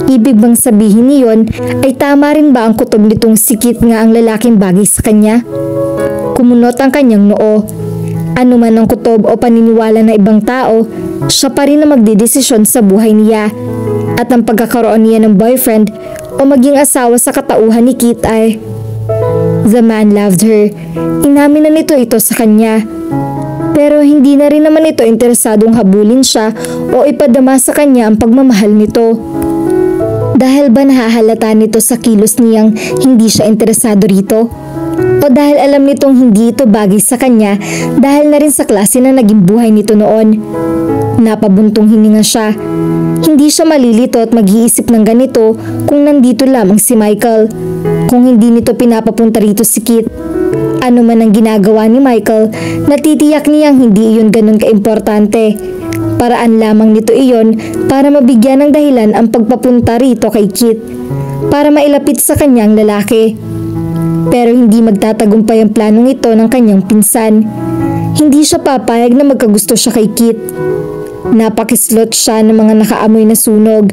Ibig bang sabihin niyon ay tama rin ba ang kutob nitong si Kit nga ang lalaking bagay sa kanya? Kumunot ang kanyang noo. Ano man ang kutob o paniniwala ng ibang tao, siya pa rin na magdidesisyon sa buhay niya. At ang pagkakaroon niya ng boyfriend o maging asawa sa katauhan ni Kit ay... The man loved her. Inamin na nito ito sa kanya. Pero hindi na rin naman ito interesadong habulin siya o ipadama sa kanya ang pagmamahal nito. Dahil ba nahahalata nito sa kilos niyang hindi siya interesado rito? O dahil alam nitong hindi ito bagay sa kanya dahil na rin sa klase na naging buhay nito noon? Napabuntong hininga siya. Hindi siya malilito at mag-iisip ng ganito kung nandito lamang si Michael. Kung hindi nito pinapapunta rito si Kit. Ano man ang ginagawa ni Michael, natitiyak niyang hindi iyon ganun kaimportante. Paraan lamang nito iyon para mabigyan ng dahilan ang pagpapunta rito kay Kit. Para mailapit sa kanyang lalaki. Pero hindi magtatagumpay ang planong ito ng kanyang pinsan. Hindi siya papayag na magkagusto siya kay Kit. Napakislot siya ng mga nakaamoy na sunog.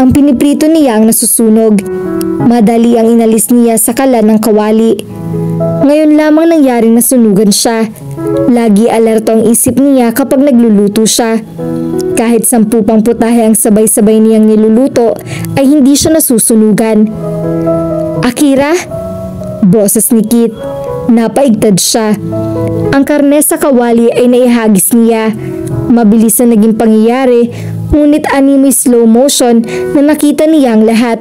Ang piniprito niya ang nasusunog. Madali ang inalis niya sa kalan ng kawali. Ngayon lamang nangyaring nasunugan siya. Lagi alerto ang isip niya kapag nagluluto siya. Kahit 10 pang putahe ang sabay-sabay niyang niluluto ay hindi siya nasusunugan. Akira? Boses ni Kit. Napaigtad siya. Ang karne sa kawali ay naihagis niya. Mabilis na naging pangyayari, ngunit animoy slow motion na nakita niya ang lahat.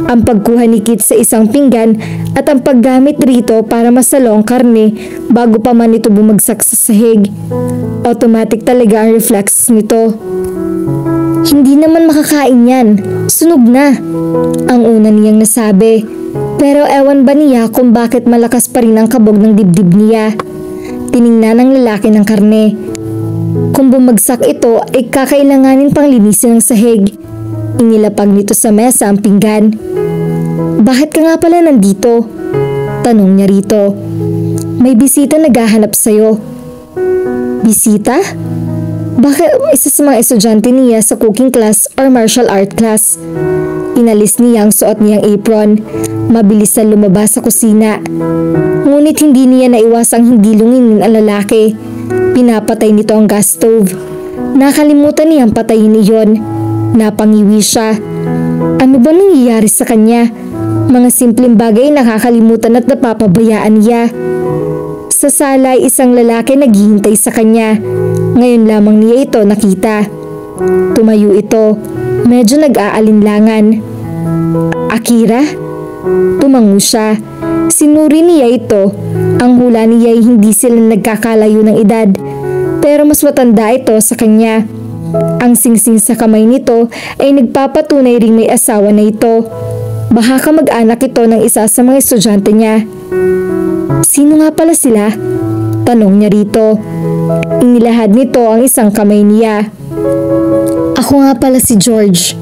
Ang pagkuha ni Kit sa isang pinggan at ang paggamit rito para masalo ang karne bago pa man ito bumagsak sa sahig. Automatic talaga ang reflexes nito. Hindi naman makakain yan. Sunog na. Ang una niyang nasabi. Pero ewan ba niya kung bakit malakas pa rin ang kabog ng dibdib niya. Tiningnan ng lalaki ng karne. Kung bumagsak ito ay kakailanganin pang linisin ang sahig. Inilapag nito sa mesa ang pinggan. Bakit ka nga pala nandito? Tanong niya rito. May bisita naghahanap sa'yo. Bisita? Bakit isa sa mga estudyante niya sa cooking class or martial art class? Inalis niya ang suot niyang apron. Mabilis na lumabas sa kusina. Ngunit hindi niya naiwasang hindi lunginin ang lalaki. Pinapatay nito ang gas stove. Nakalimutan niyang patayin iyon. Napangiwi siya. Ano ba nangyayari sa kanya? Mga simpleng bagay nakakalimutan at napapabayaan niya. Sa sala ay isang lalaki naghihintay sa kanya. Ngayon lamang niya ito nakita. Tumayo ito. Medyo nag-aalinlangan. Akira? Tumango siya. Sinuri niya ito. Ang hula niya ay hindi sila nagkakalayo ng edad. Pero mas matanda ito sa kanya. Ang singsing sa kamay nito ay nagpapatunay ring may asawa na ito. Baka kamag-anak ito ng isa sa mga estudyante niya. Sino nga pala sila? Tanong niya rito. Inilahad nito ang isang kamay niya. Ako nga pala si George.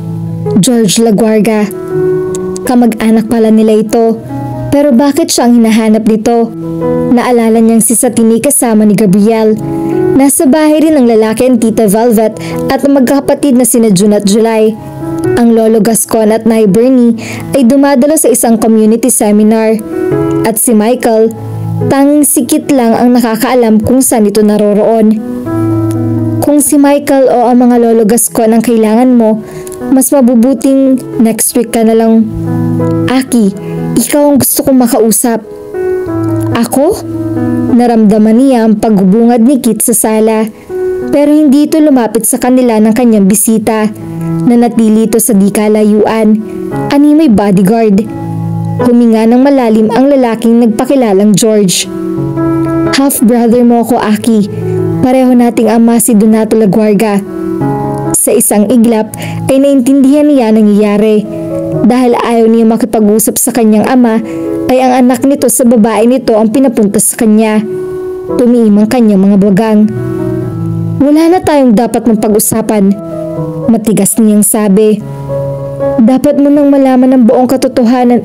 George Laguarga. Kamag-anak pala nila ito. Pero bakit siya ang hinahanap nito? Naalala niyang si Satini kasama ni Gabriel. Nasa bahay rin ng lalaki ang Tita Velvet at ang magkakapatid na sina June at July. Ang Lolo Gascon at Nay Bernie ay dumadalo sa isang community seminar. At si Michael, tanging si Kit lang ang nakakaalam kung saan ito naroroon. Kung si Michael o ang mga Lolo Gascon ang kailangan mo, mas mabubuting next week ka na lang. Aki, ikaw ang gusto kong makausap. Ako? Naramdaman niya ang pagbubungad ni Kit sa sala. Pero hindi ito lumapit sa kanila ng kanyang bisita. Nanatili ito sa di kalayuan. Ani may bodyguard. Huminga ng malalim ang lalaking nagpakilalang George. Half-brother mo ako, Aki. Pareho nating ama si Donato Laguarga. Sa isang iglap ay naintindihan niya ang nangyayari. Dahil ayaw niya makipag-usap sa kanyang ama, ay ang anak nito sa babae nito ang pinapunta sa kanya. Tumiim ang kanyang mga bagang. Wala na tayong dapat mong pag-usapan, matigas niyang sabi. Dapat mo nang malaman ang buong katotohanan.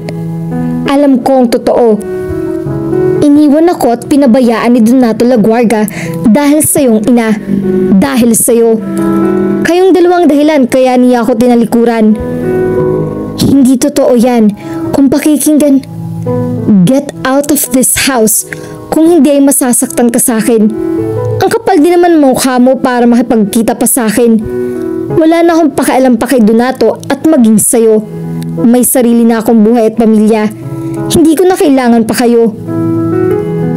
Alam ko ang totoo. Iniwan ako at pinabayaan ni Donato Laguarga dahil sa iyong ina. Dahil sa iyo. Kayong dalawang dahilan kaya niya ako tinalikuran. Hindi totoo yan. Kung pakikinggan, get out of this house. Kung hindi ay masasaktan ka sa akin. Ang kapal din naman mukha mo para makipagkita pa sa akin. Wala na akong pakialam pa kay Donato at maging sayo. May sarili na akong buhay at pamilya. Hindi ko na kailangan pa kayo.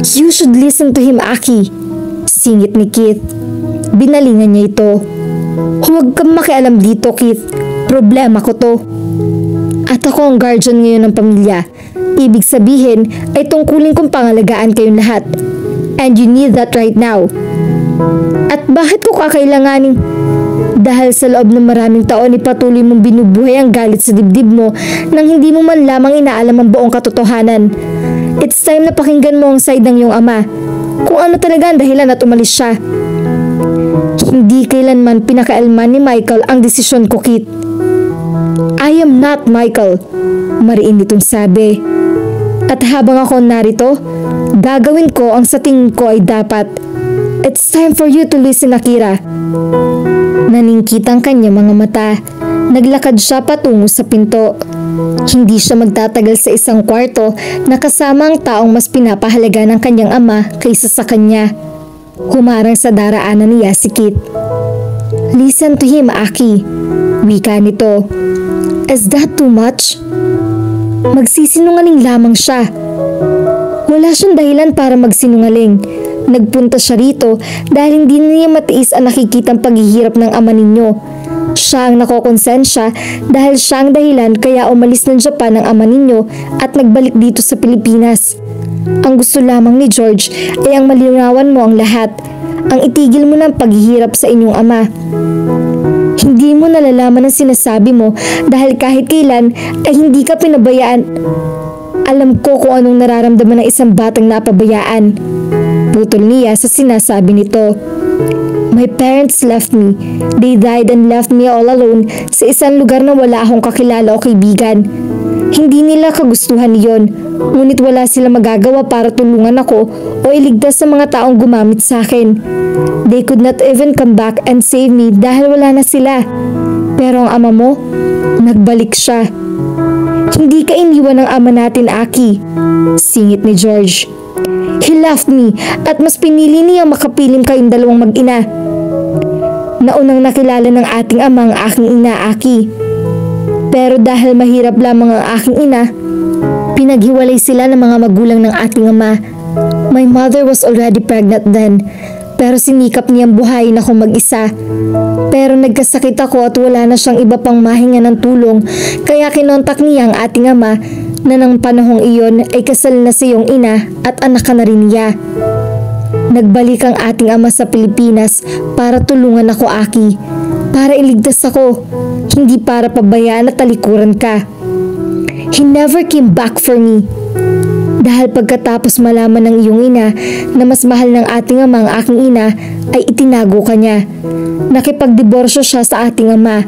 You should listen to him, Aki. Singit ni Keith. Binalingan niya ito. Huwag kang makialam dito, Keith. Problema ko to. At ako ang guardian ngayon ng pamilya. Ibig sabihin ay tungkulin kong pangalagaan kayong lahat. And you need that right now. At bakit ko kakailanganin? Dahil sa loob ng maraming taon ay patuloy mong binubuhay ang galit sa dibdib mo nang hindi mo man lamang inaalam ang buong katotohanan. It's time na pakinggan mo ang side ng iyong ama. Kung ano talaga ang dahilan at umalis siya. Hindi kailanman pinakaalman ni Michael ang desisyon ko, Kit. I am not Michael, mariin nitong sabi. At habang ako narito, gagawin ko ang sa tingin ko ay dapat. It's time for you to listen, Akira. Naningkit ang kanyang mga mata. Naglakad siya patungo sa pinto. Hindi siya magtatagal sa isang kwarto na kasama ang taong mas pinapahalaga ng kanyang ama kaysa sa kanya. Humarang sa daraanan niya si Kit. Listen to him, Aki. Wika nito. Is that too much? Magsisinungaling lamang siya. Wala siyang dahilan para magsinungaling. Nagpunta siya rito dahil hindi niya matiis ang nakikitang paghihirap ng ama ninyo. Siya ang nakokonsensya dahil siya ang dahilan kaya umalis ng Japan ang ama ninyo at nagbalik dito sa Pilipinas. Ang gusto lamang ni George ay ang malinawan mo ang lahat. Ang itigil mo ng paghihirap sa inyong ama. Hindi mo nalalaman ang sinasabi mo dahil kahit kailan ay hindi ka pinabayaan. Alam ko kung anong nararamdaman ng isang batang napabayaan. Putol niya sa sinasabi nito. My parents left me. They died and left me all alone sa isang lugar na wala akong kakilala o kaibigan. Hindi nila kagustuhan iyon, ngunit wala sila magagawa para tulungan ako o iligtas sa mga taong gumamit sa akin. They could not even come back and save me dahil wala na sila. Pero ang ama mo, nagbalik siya. Hindi ka iniwan ng ama natin, Aki. Singit ni George. He left me at mas pinili niya makapiling kayong dalawang mag-ina. Naunang nakilala ng ating ama ang aking ina, Aki. Pero dahil mahirap lamang ang aking ina, pinaghiwalay sila ng mga magulang ng ating ama. My mother was already pregnant then, pero sinikap niyang buhayin ako mag-isa. Pero nagkasakit ako at wala na siyang iba pang mahinga ng tulong, kaya kinontak niya ang ating ama na ng panahong iyon ay kasal na sa iyong ina at anak ka na rin niya. Nagbalik ang ating ama sa Pilipinas para tulungan ako, Aki. Para iligtas ako, hindi para pabayaan at talikuran ka. He never came back for me. Dahil pagkatapos malaman ng iyong ina na mas mahal ng ating ama ang aking ina, ay itinago ka niya. Nakipagdiborsyo siya sa ating ama.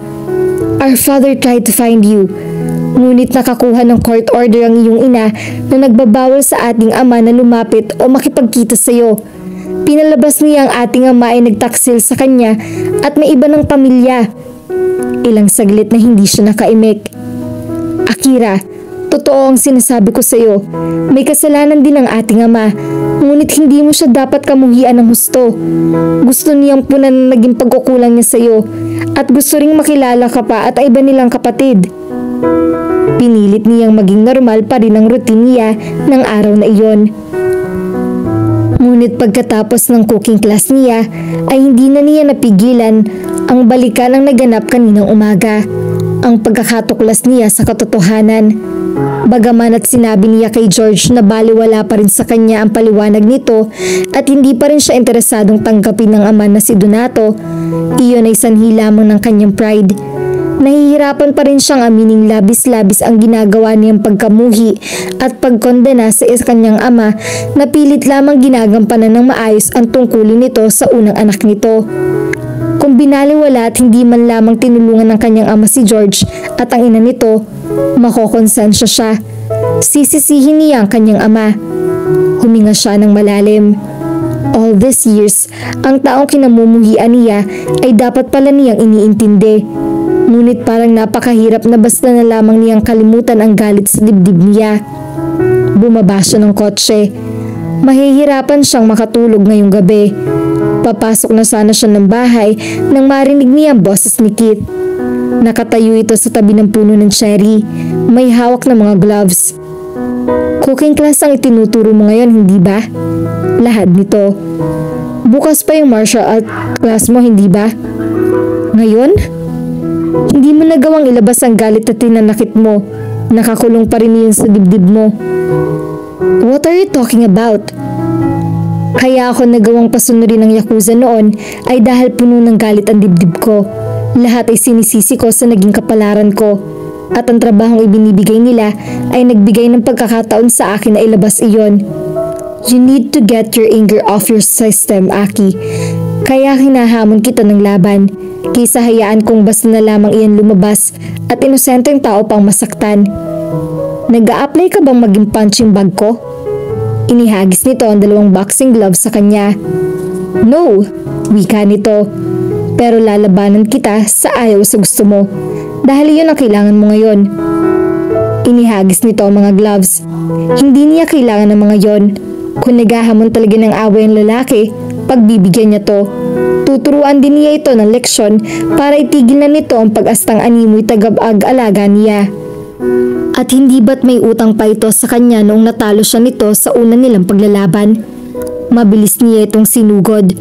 Our father tried to find you. Ngunit nakakuha ng court order ang iyong ina na nagbabawal sa ating ama na lumapit o makipagkita sa iyo. Pinalabas niya ang ating ama ay nagtaksil sa kanya at may iba ng pamilya. Ilang saglit na hindi siya nakaimik. Akira, totoo ang sinasabi ko sa iyo. May kasalanan din ang ating ama, ngunit hindi mo siya dapat kamuhian ng husto. Gusto niyang punan na naging pagkukulang niya sa iyo at gusto ring makilala ka pa at iba nilang kapatid. Pinilit niyang maging normal pa rin ang routine niya ng araw na iyon. Ngunit pagkatapos ng cooking class niya ay hindi na niya napigilan ang balikan ang naganap kaninang umaga. Ang pagkakatuklas niya sa katotohanan. Bagaman at sinabi niya kay George na baliwala pa rin sa kanya ang paliwanag nito at hindi pa rin siya interesadong tanggapin ng ama na si Donato, iyon ay sanhi lamang ng kanyang pride. Nahihirapan pa rin siyang amining labis-labis ang ginagawa niyang pagkamuhi at pagkondena sa kanyang ama na pilit lamang ginagampanan ng maayos ang tungkulin nito sa unang anak nito. Kung binaliwala at hindi man lamang tinulungan ng kanyang ama si George at ang ina nito, makokonsensya siya. Sisisihin niya ang kanyang ama. Huminga siya ng malalim. All these years, ang taong kinamumuhian niya ay dapat pala niyang iniintindi. Ngunit parang napakahirap na basta na lamang niyang kalimutan ang galit sa dibdib niya. Bumaba siya ng kotse. Mahihirapan siyang makatulog ngayong gabi. Papasok na sana siya ng bahay nang marinig niya ang boses ni Kit. Nakatayo ito sa tabi ng puno ng cherry. May hawak na mga gloves. Cooking class ang itinuturo mo ngayon, hindi ba? Lahat nito. Bukas pa yung martial art class mo, hindi ba? Ngayon? Hindi mo nagawang ilabas ang galit at tinanakit mo. Nakakulong pa rin yun sa dibdib mo. What are you talking about? Kaya ako nagawang pasunurin ng Yakuza noon ay dahil puno ng galit ang dibdib ko. Lahat ay sinisisi ko sa naging kapalaran ko. At ang trabahong ibinibigay nila ay nagbigay ng pagkakataon sa akin na ilabas iyon. You need to get your anger off your system, Aki. Kaya hinahamon kita ng laban. Kaysa hayaan kong basta na lamang iyan lumabas at inosenteng tao pang masaktan. Nag-a-apply ka bang maging punching bag ko? Inihagis nito ang 2 boxing gloves sa kanya. No, wika nito. Pero lalabanan kita sa ayaw sa gusto mo dahil iyon ang kailangan mo ngayon. Inihagis nito ang mga gloves. Hindi niya kailangan ng mga yon. Kung naghahamon talaga ng away ang lalaki, pagbibigyan niya to. Tuturuan din niya ito ng leksyon para itigil na nito ang pag-astang animoy tagab-ag-alaga niya. At hindi ba't may utang pa ito sa kanya noong natalo siya nito sa una nilang paglalaban? Mabilis niya itong sinugod.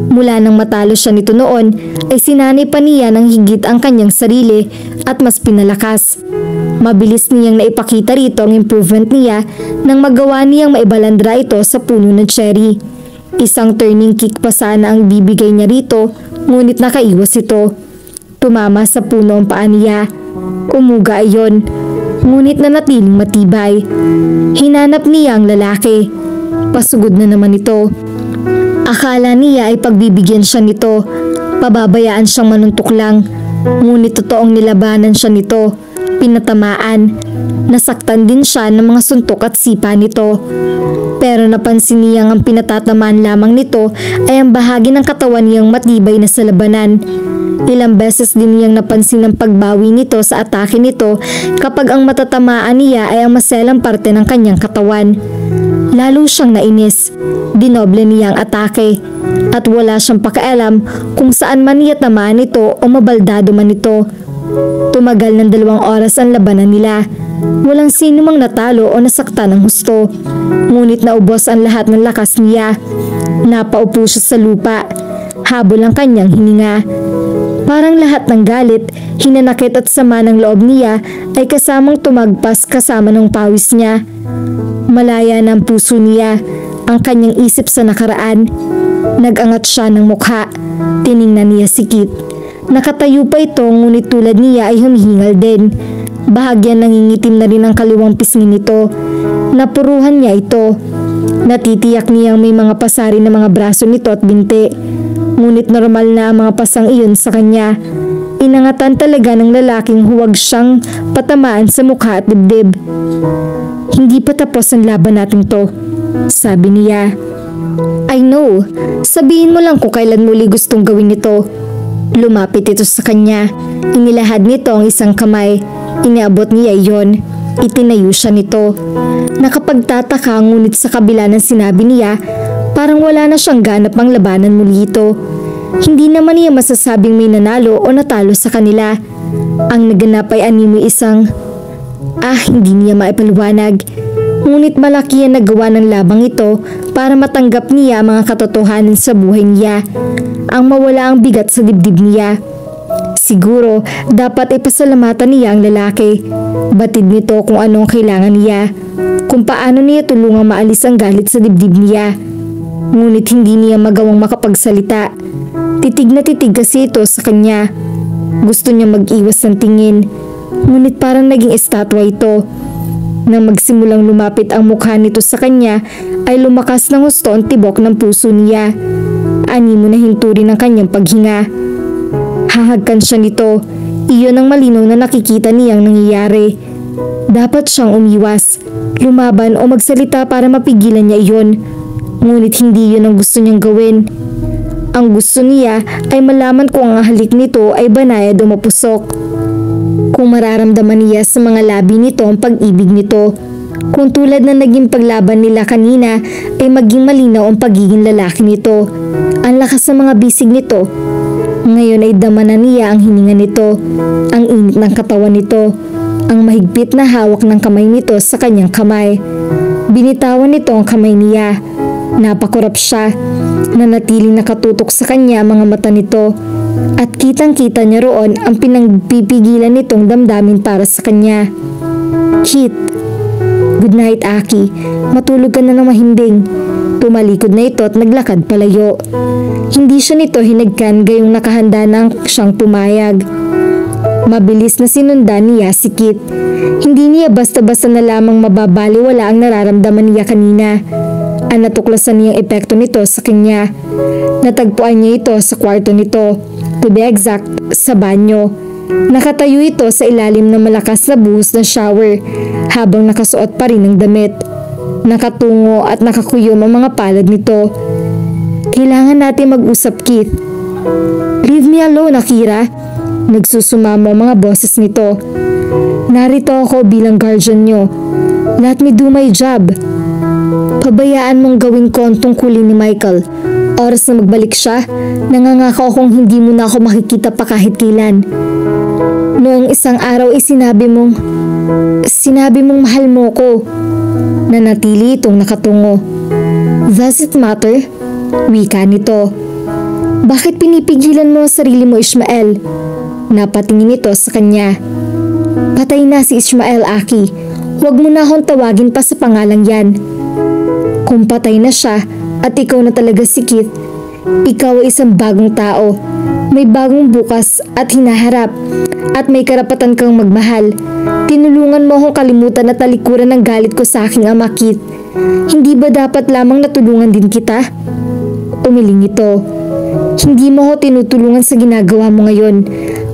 Mula nang matalo siya nito noon ay sinanay pa niya ng higit ang kanyang sarili at mas pinalakas. Mabilis niyang naipakita rito ang improvement niya nang magawa niyang maibalandra ito sa puno ng cherry. Isang turning kick pa sana ang bibigay niya rito, ngunit nakaiwas ito. Tumama sa puno ang paa niya. Umuga iyon, ngunit nanatiling matibay. Hinanap niya ang lalaki. Pasugod na naman ito. Akala niya ay pagbibigyan siya nito. Pababayaan siyang manuntok lang. Ngunit totoong nilabanan siya nito. Pinatamaan. Nasaktan din siya ng mga suntok at sipa nito. Pero napansin niyang ang pinatatamaan lamang nito ay ang bahagi ng katawan niyang matibay na sa labanan. Ilang beses din niyang napansin ang pagbawi nito sa atake nito kapag ang matatamaan niya ay ang maselang parte ng kanyang katawan. Lalo siyang nainis. Dinoble niya ang atake at wala siyang pakialam kung saan man niya tamaan ito o mabaldado man ito. Tumagal ng 2 oras ang labanan nila. Walang sino mang natalo o nasaktan ng husto. Ngunit naubos ang lahat ng lakas niya. Napaupo siya sa lupa. Habol ang kanyang hininga. Parang lahat ng galit, hinanakit at sama ng loob niya ay kasamang tumagpas kasama ng pawis niya. Malaya ng puso niya, ang kanyang isip sa nakaraan. Nag-angat siya ng mukha. Tiningnan niya si Kit. Nakatayo pa ito ngunit tulad niya ay humihingal din. Bahagyan nangingitim na rin ang kaliwang pisngi nito. Napuruhan niya ito. Natitiyak niyang may mga pasari na mga braso nito at binti. Ngunit normal na ang mga pasang iyon sa kanya. Inangatan talaga ng lalaking huwag siyang patamaan sa mukha at dibdib. Hindi pa tapos ang laban natin to, sabi niya. I know, sabihin mo lang kung kailan muli gustong gawin ito. Lumapit ito sa kanya. Inilahad nito ang isang kamay. Iniabot niya iyon. Itinayo siya nito. Nakapagtataka ngunit sa kabila ng sinabi niya, parang wala na siyang ganap ang labanan muli ito. Hindi naman niya masasabing may nanalo o natalo sa kanila. Ang naganap ay animoy isang, hindi niya maipaliwanag. Ngunit malaki ang nagawa ng labang ito para matanggap niya ang mga katotohanan sa buhay niya. Ang mawala ang bigat sa dibdib niya. Siguro, dapat ipasalamatan niya ang lalaki. Batid nito kung ano ang kailangan niya. Kung paano niya tulungang maalis ang galit sa dibdib niya. Ngunit hindi niya magawang makapagsalita. Titig na titig kasi ito sa kanya. Gusto niya mag-iwas ng tingin. Ngunit parang naging estatwa ito. Nang magsimulang lumapit ang mukha nito sa kanya, ay lumakas ng husto ang tibok ng puso niya. Animo na hinturin ang kanyang paghinga. Hahagkan siya nito. Iyon ang malinaw na nakikita niyang nangyayari. Dapat siyang umiwas, lumaban o magsalita para mapigilan niya iyon. Ngunit hindi yun ang gusto niyang gawin. Ang gusto niya ay malaman kung ang halik nito ay banayad o mapusok. Kung mararamdaman niya sa mga labi nito ang pag-ibig nito. Kung tulad na naging paglaban nila kanina ay maging malinaw ang pagiging lalaki nito. Ang lakas ng mga bisig nito. Ngayon ay dama na niya ang hininga nito, ang init ng katawan nito, ang mahigpit na hawak ng kamay nito sa kanyang kamay. Binitawan nito ang kamay niya. Napakurap siya. Nanatiling nakatutok sa kanya mga mata nito. At kitang-kita niya roon ang pinagpipigilan nitong damdamin para sa kanya. Kit. Good night, Aki. Matulog ka na ng mahimbing. Tumalikod na ito at naglakad palayo. Hindi siya nito hinagkan gayong nakahanda nang siyang pumayag. Mabilis na sinundan niya si Kit. Hindi niya basta-basta na lamang mababaliwala ang nararamdaman niya kanina. Ang natuklasan niyang epekto nito sa kanya. Natagpuan niya ito sa kwarto nito. To be exact, sa banyo. Nakatayo ito sa ilalim ng malakas na buhos na shower habang nakasuot pa rin ng damit. Nakatungo at nakakuyom ang mga palad nito. Kailangan natin mag-usap, Keith. Leave me alone, Akira. Nagsusumamo ang mga boses nito. Narito ako bilang guardian nyo. Let me do my job. Pabayaan mong gawin ko ang tungkulin ni Michael. Oras na magbalik siya, nangangako akong hindi mo na ako makikita pa kahit kailan. Noong isang araw ay sinabi mong mahal mo ko. Nanatili itong nakatungo. Does it matter? Wika nito. Bakit pinipigilan mo ang sarili mo, Ishmael? Napatingin ito sa kanya. Patay na si Ishmael, Aki. Huwag mo na akong tawagin pa sa pangalang yan. Kung patay na siya at ikaw na talaga si Keith, ikaw ay isang bagong tao. May bagong bukas at hinaharap at may karapatan kang magmahal. Tinulungan mo akong kalimutan at talikuran ng galit ko sa aking ama, Keith. Hindi ba dapat lamang natulungan din kita? Umiling ito. Hindi mo ako tinutulungan sa ginagawa mo ngayon.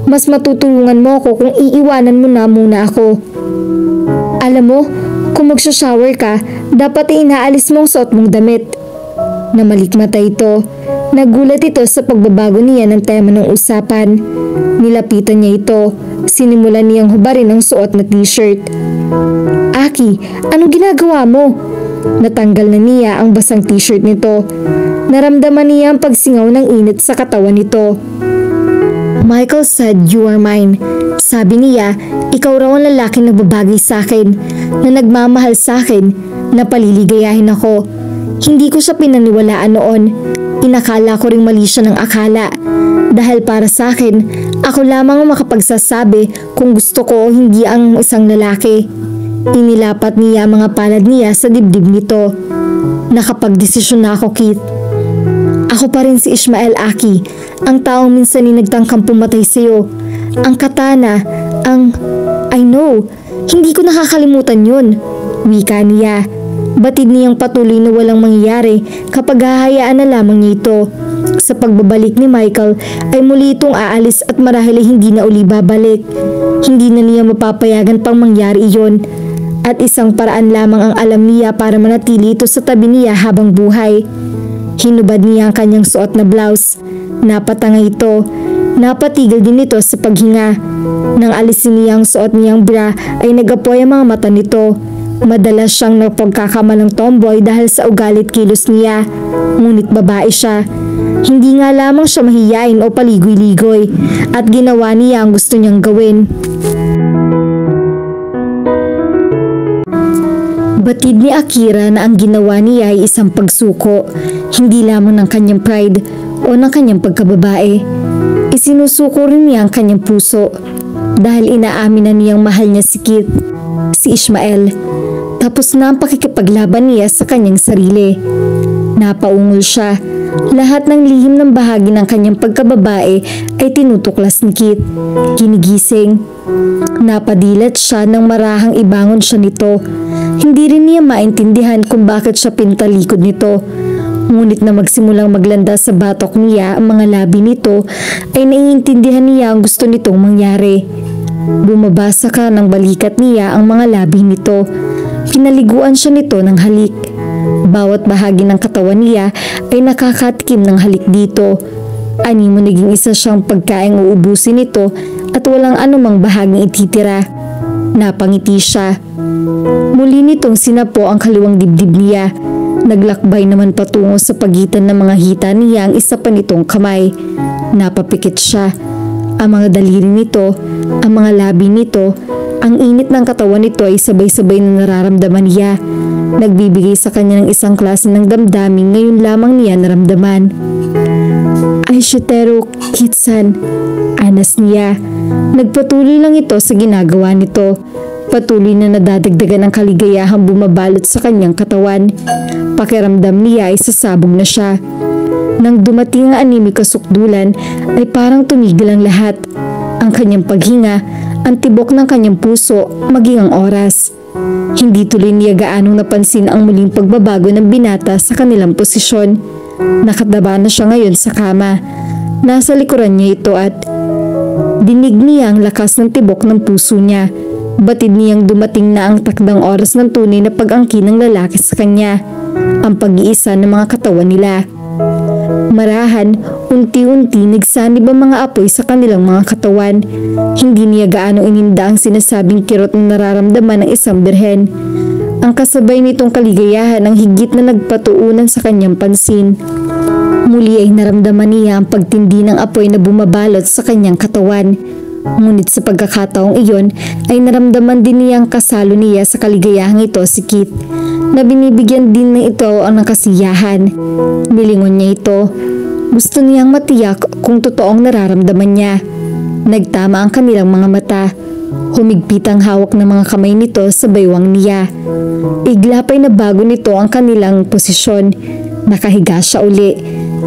Mas matutulungan mo ako kung iiwanan mo na muna ako. Alam mo, kung magsha-shower ka, dapat inaalis mo ang suot mong damit. Namalikmata ito. Nagulat ito sa pagbabago niya ng tema ng usapan. Nilapitan niya ito. Sinimulan niyang hubarin ang suot na t-shirt. Aki, anong ginagawa mo? Natanggal na niya ang basang t-shirt nito. Naramdaman niya ang pagsingaw ng init sa katawan nito. Michael said, "You are mine." Sabi niya, ikaw raw ang lalaking nagbabagay sa akin, na nagmamahal sa akin, na paliligayahin ako. Hindi ko siya pinaniwalaan noon. Inakala ko ring mali siya ng akala. Dahil para sa akin, ako lamang ang makapagsasabi kung gusto ko o hindi ang isang lalaki. Inilapat niya ang mga palad niya sa dibdib nito. Nakapagdesisyon na ako, Keith. Ako pa rin si Ishmael, Aki, ang taong minsan nagtangkang pumatay sa'yo. Ang katana, I know, hindi ko nakakalimutan yun. Wika niya. Batid niyang patuloy na walang mangyayari kapag hahayaan na lamang niya ito. Sa pagbabalik ni Michael ay muli itong aalis at marahil ay hindi na uli babalik. Hindi na niya mapapayagan pang mangyari iyon. At isang paraan lamang ang alam niya para manatili ito sa tabi niya habang buhay. Hinubad niya ang kanyang suot na blouse. Napatangay ito. Napatigil din ito sa paghinga. Nang alisin niya ang suot niyang bra ay nagapoy ang mga mata nito. Madalas siyang napagkakamalang tomboy dahil sa ugalit kilos niya. Ngunit babae siya. Hindi nga lamang siya mahiyain o paligoy-ligoy at ginawa niya ang gusto niyang gawin. Batid ni Akira na ang ginawa niya ay isang pagsuko, hindi lamang ng kanyang pride o ng kanyang pagkababae. Isinusuko rin niya ang kanyang puso dahil inaamin na niyang mahal niya si Keith, si Ishmael. Tapos na ang pakikipaglaban niya sa kanyang sarili. Napaungol siya. Lahat ng lihim ng bahagi ng kanyang pagkababae ay tinutuklas ni Keith. Ginigising. Napadilat siya nang marahang ibangon siya nito. Hindi rin niya maintindihan kung bakit siya pintalikod nito. Ngunit na magsimulang maglanda sa batok niya ang mga labi nito, ay naiintindihan niya ang gusto nitong mangyari. Bumabasa ka ng balikat niya ang mga labi nito. Pinaliguan siya nito ng halik. Bawat bahagi ng katawan niya ay nakakatikim ng halik dito. Animo naging isa siyang pagkaing uubusin nito at walang anumang bahaging ititira. Napangiti siya. Muli nitong sinapo ang kaliwang dibdib niya. Naglakbay naman patungo sa pagitan ng mga hita niya ang isa pa nitong kamay. Napapikit siya. Ang mga daliri nito, ang mga labi nito, ang init ng katawan nito ay sabay-sabay na nararamdaman niya. Nagbibigay sa kanya ng isang klase ng damdamin ngayon lamang niya naramdaman. Aishiteru Kitsan, anas niya. Nagpatuloy lang ito sa ginagawa nito. Patuloy na nadadagdagan ng kaligayahang bumabalot sa kanyang katawan. Pakiramdam niya ay sasabog na siya. Nang dumating ang anime kasukdulan ay parang tumigil ang lahat. Ang kanyang paghinga, ang tibok ng kanyang puso, maging ang oras. Hindi tuloy niya gaanong napansin ang muling pagbabago ng binata sa kanilang posisyon. Nakataba na siya ngayon sa kama. Nasa likuran niya ito at dinig niya ang lakas ng tibok ng puso niya. Batid niyang dumating na ang takdang oras ng tunay na pag-angkin ng lalaki sa kanya. Ang pag-iisa ng mga katawan nila. Marahan, unti-unti nagsanib ang mga apoy sa kanilang mga katawan. Hindi niya gaano ininda ang sinasabing kirot na nararamdaman ng isang birhen. Ang kasabay nitong kaligayahan ang higit na nagpatuunan sa kanyang pansin. Muli ay naramdaman niya ang pagtindi ng apoy na bumabalot sa kanyang katawan. Ngunit sa pagkakataong iyon ay naramdaman din niya ang kasalo niya sa kaligayahang ito si Keith, na binibigyan din ng ito ang kasiyahan. Nilingon niya ito. Gusto niyang matiyak kung totoong nararamdaman niya. Nagtama ang kanilang mga mata. Humigpit ang hawak ng mga kamay nito sa baywang niya. Iglapay na bago nito ang kanilang posisyon. Nakahiga siya uli.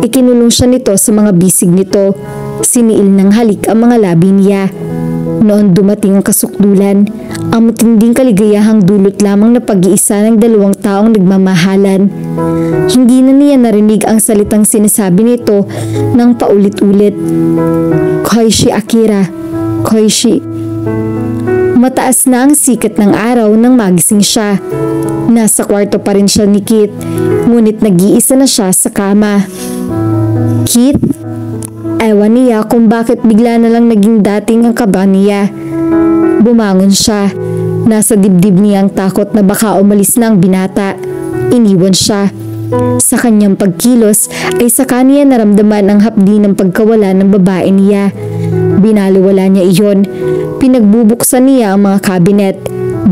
Ikinulong siya nito sa mga bisig nito. Siniil ng halik ang mga labi niya. Noon dumating ang kasukdulan, ang matinding kaligayahang dulot lamang na pag-iisa ng dalawang taong nagmamahalan. Hindi na niya narinig ang salitang sinasabi nito ng paulit-ulit. Koichi Akira, Koichi. Mataas na ang sikat ng araw nang magising siya. Nasa kwarto pa rin siya ni Keith, ngunit nag-iisa na siya sa kama. Keith? Ewan niya kung bakit bigla na lang naging dating ang kaba niya. Bumangon siya. Nasa dibdib niya ang takot na baka umalis na ang binata. Iniwan siya. Sa kanyang pagkilos ay saka niya naramdaman ang hapdi ng pagkawala ng babae niya. Binaliwala niya iyon. Pinagbubuksan niya ang mga kabinet.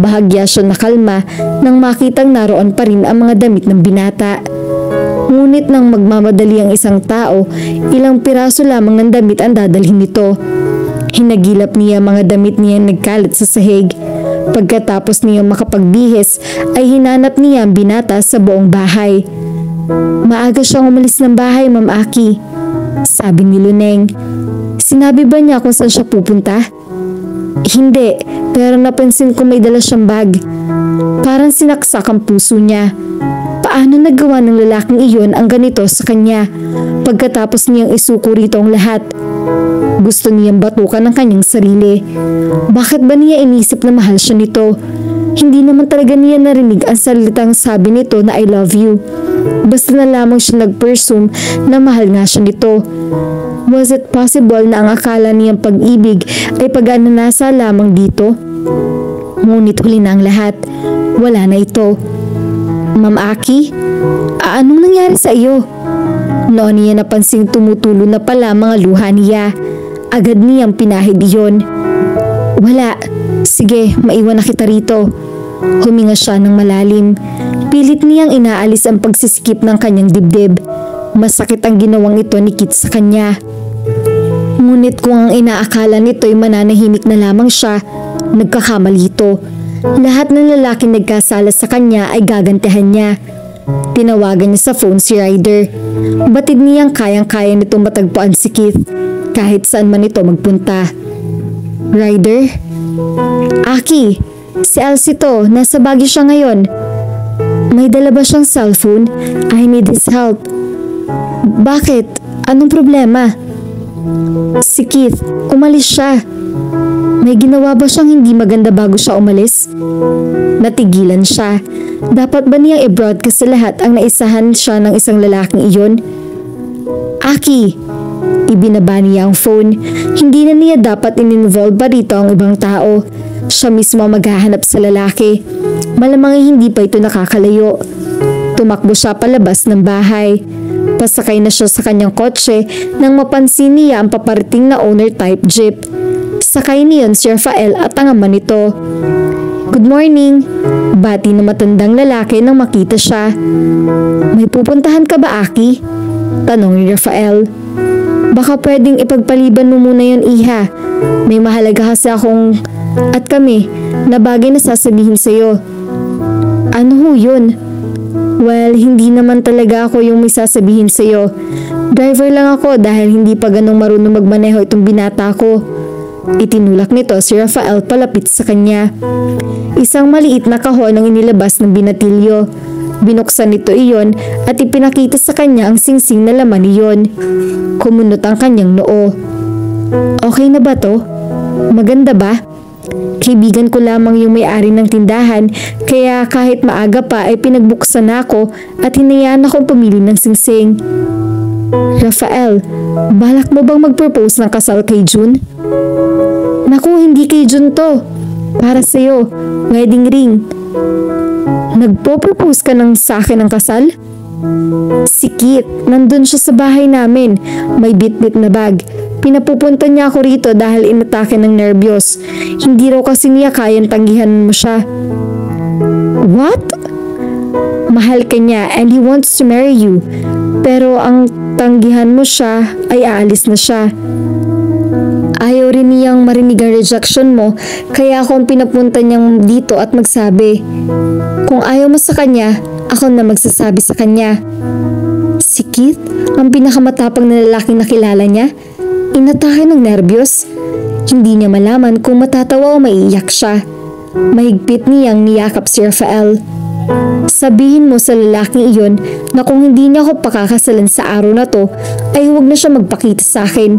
Bahagya siya nakalma nang makitang naroon pa rin ang mga damit ng binata. Ngunit nang magmamadali ang isang tao, ilang piraso lamang ng damit ang dadalhin nito. Hinagilap niya mga damit niya nagkalat sa sahig. Pagkatapos niya makapagbihis, ay hinanap niya ang binata sa buong bahay. Maaga siyang umalis ng bahay, Ma'am Aki, sabi ni Luneng. Sinabi ba niya kung saan siya pupunta? Hindi, pero napansin ko may dala siyang bag. Parang sinaksak ang puso niya. Paano nagawa ng lalaking iyon ang ganito sa kanya pagkatapos niyang isuko rito ang lahat? Gusto niyang batukan ang kanyang sarili. Bakit ba niya inisip na mahal siya nito? Hindi naman talaga niya narinig ang salitang sabi nito na I love you. Basta na lamang siya nag-presume na mahal nga siya nito. Was it possible na ang akala niyang pag-ibig ay pag-ananasa lamang dito? Ngunit huli na ang lahat. Wala na ito. Ma'am Aki, anong nangyari sa iyo? Noon niya napansing tumutulo na pala mga luha niya. Agad niyang pinahid iyon. Wala. Sige, maiwan na kita rito. Huminga siya ng malalim. Pilit niyang inaalis ang pagsisikip ng kanyang dibdib. Masakit ang ginawang ito ni Kit sa kanya. Ngunit kung ang inaakala nito'y mananahimik na lamang siya, nagkakamali ito. Lahat ng lalaking nagkasala sa kanya ay gagantihan niya. Tinawagan niya sa phone si Ryder. Batid niyang kayang-kaya nitong matagpuan si Keith kahit saan man ito magpunta. Ryder? Aki, si Elsie to, nasa Baguio siya ngayon. May dala ba siyang cellphone? I need his help. Bakit? Anong problema? Si Keith, umalis siya. May ginawa ba siyang hindi maganda bago siya umalis? Natigilan siya. Dapat ba niyang i-broadcast sa lahat ang naisahan siya ng isang lalaking iyon? Aki, ibinaba niya ang phone. Hindi na niya dapat in-involve pa dito ang ibang tao. Siya mismo ang maghahanap sa lalaki. Malamang hindi pa ito nakakalayo. Tumakbo siya palabas ng bahay. Pasakay na siya sa kanyang kotse nang mapansin niya ang paparating na owner-type jeep. Sakay niyon si Rafael at ang ama nito. Good morning! Bati ng matandang lalaki nang makita siya. May pupuntahan ka ba, Aki? Tanong ni Rafael. Baka pwedeng ipagpaliban mo muna yon, iha. May mahalaga kasi akong at kami na bagay na sasabihin sa'yo. Ano ho yun? Well, hindi naman talaga ako yung may sasabihin sa'yo. Driver lang ako dahil hindi pa ganong marunong magmaneho itong binata ko. Itinulak nito si Rafael palapit sa kanya. Isang maliit na kahon ang inilabas ng binatilyo. Binuksan nito iyon at ipinakita sa kanya ang singsing na laman niyon. Kumunot ang kanyang noo. Okay na ba to? Maganda ba? Kaibigan ko lamang yung may-ari ng tindahan, kaya kahit maaga pa ay pinagbuksan ako at hinayaan akong pumili ng singsing. Rafael, balak mo bang mag-propose ng kasal kay June? Naku, hindi kay June to. Para sa'yo, wedding ring. Nagpo-propose ka sa akin ng kasal? Si Kit, nandun siya sa bahay namin. May bit-bit na bag. Pinapupunta niya ako rito dahil inatake ng nervyos. Hindi raw kasi niya kayang tanggihan mo siya. What? Mahal ka niya and he wants to marry you. Pero ang tanggihan mo siya ay aalis na siya. Ayaw rin niyang marinig ang rejection mo, kaya ako ang pinapunta niyang dito at magsabi. Kung ayaw mo sa kanya, ako na magsasabi sa kanya. Si Keith, ang pinakamatapang na lalaking nakilala niya, inatake ng nervyos. Hindi niya malaman kung matatawa o maiiyak siya. Mahigpit niyang niyakap si Rafael. Sabihin mo sa lalaking iyon na kung hindi niya ako pakakasalan sa araw na to, ay huwag na siya magpakita sa akin.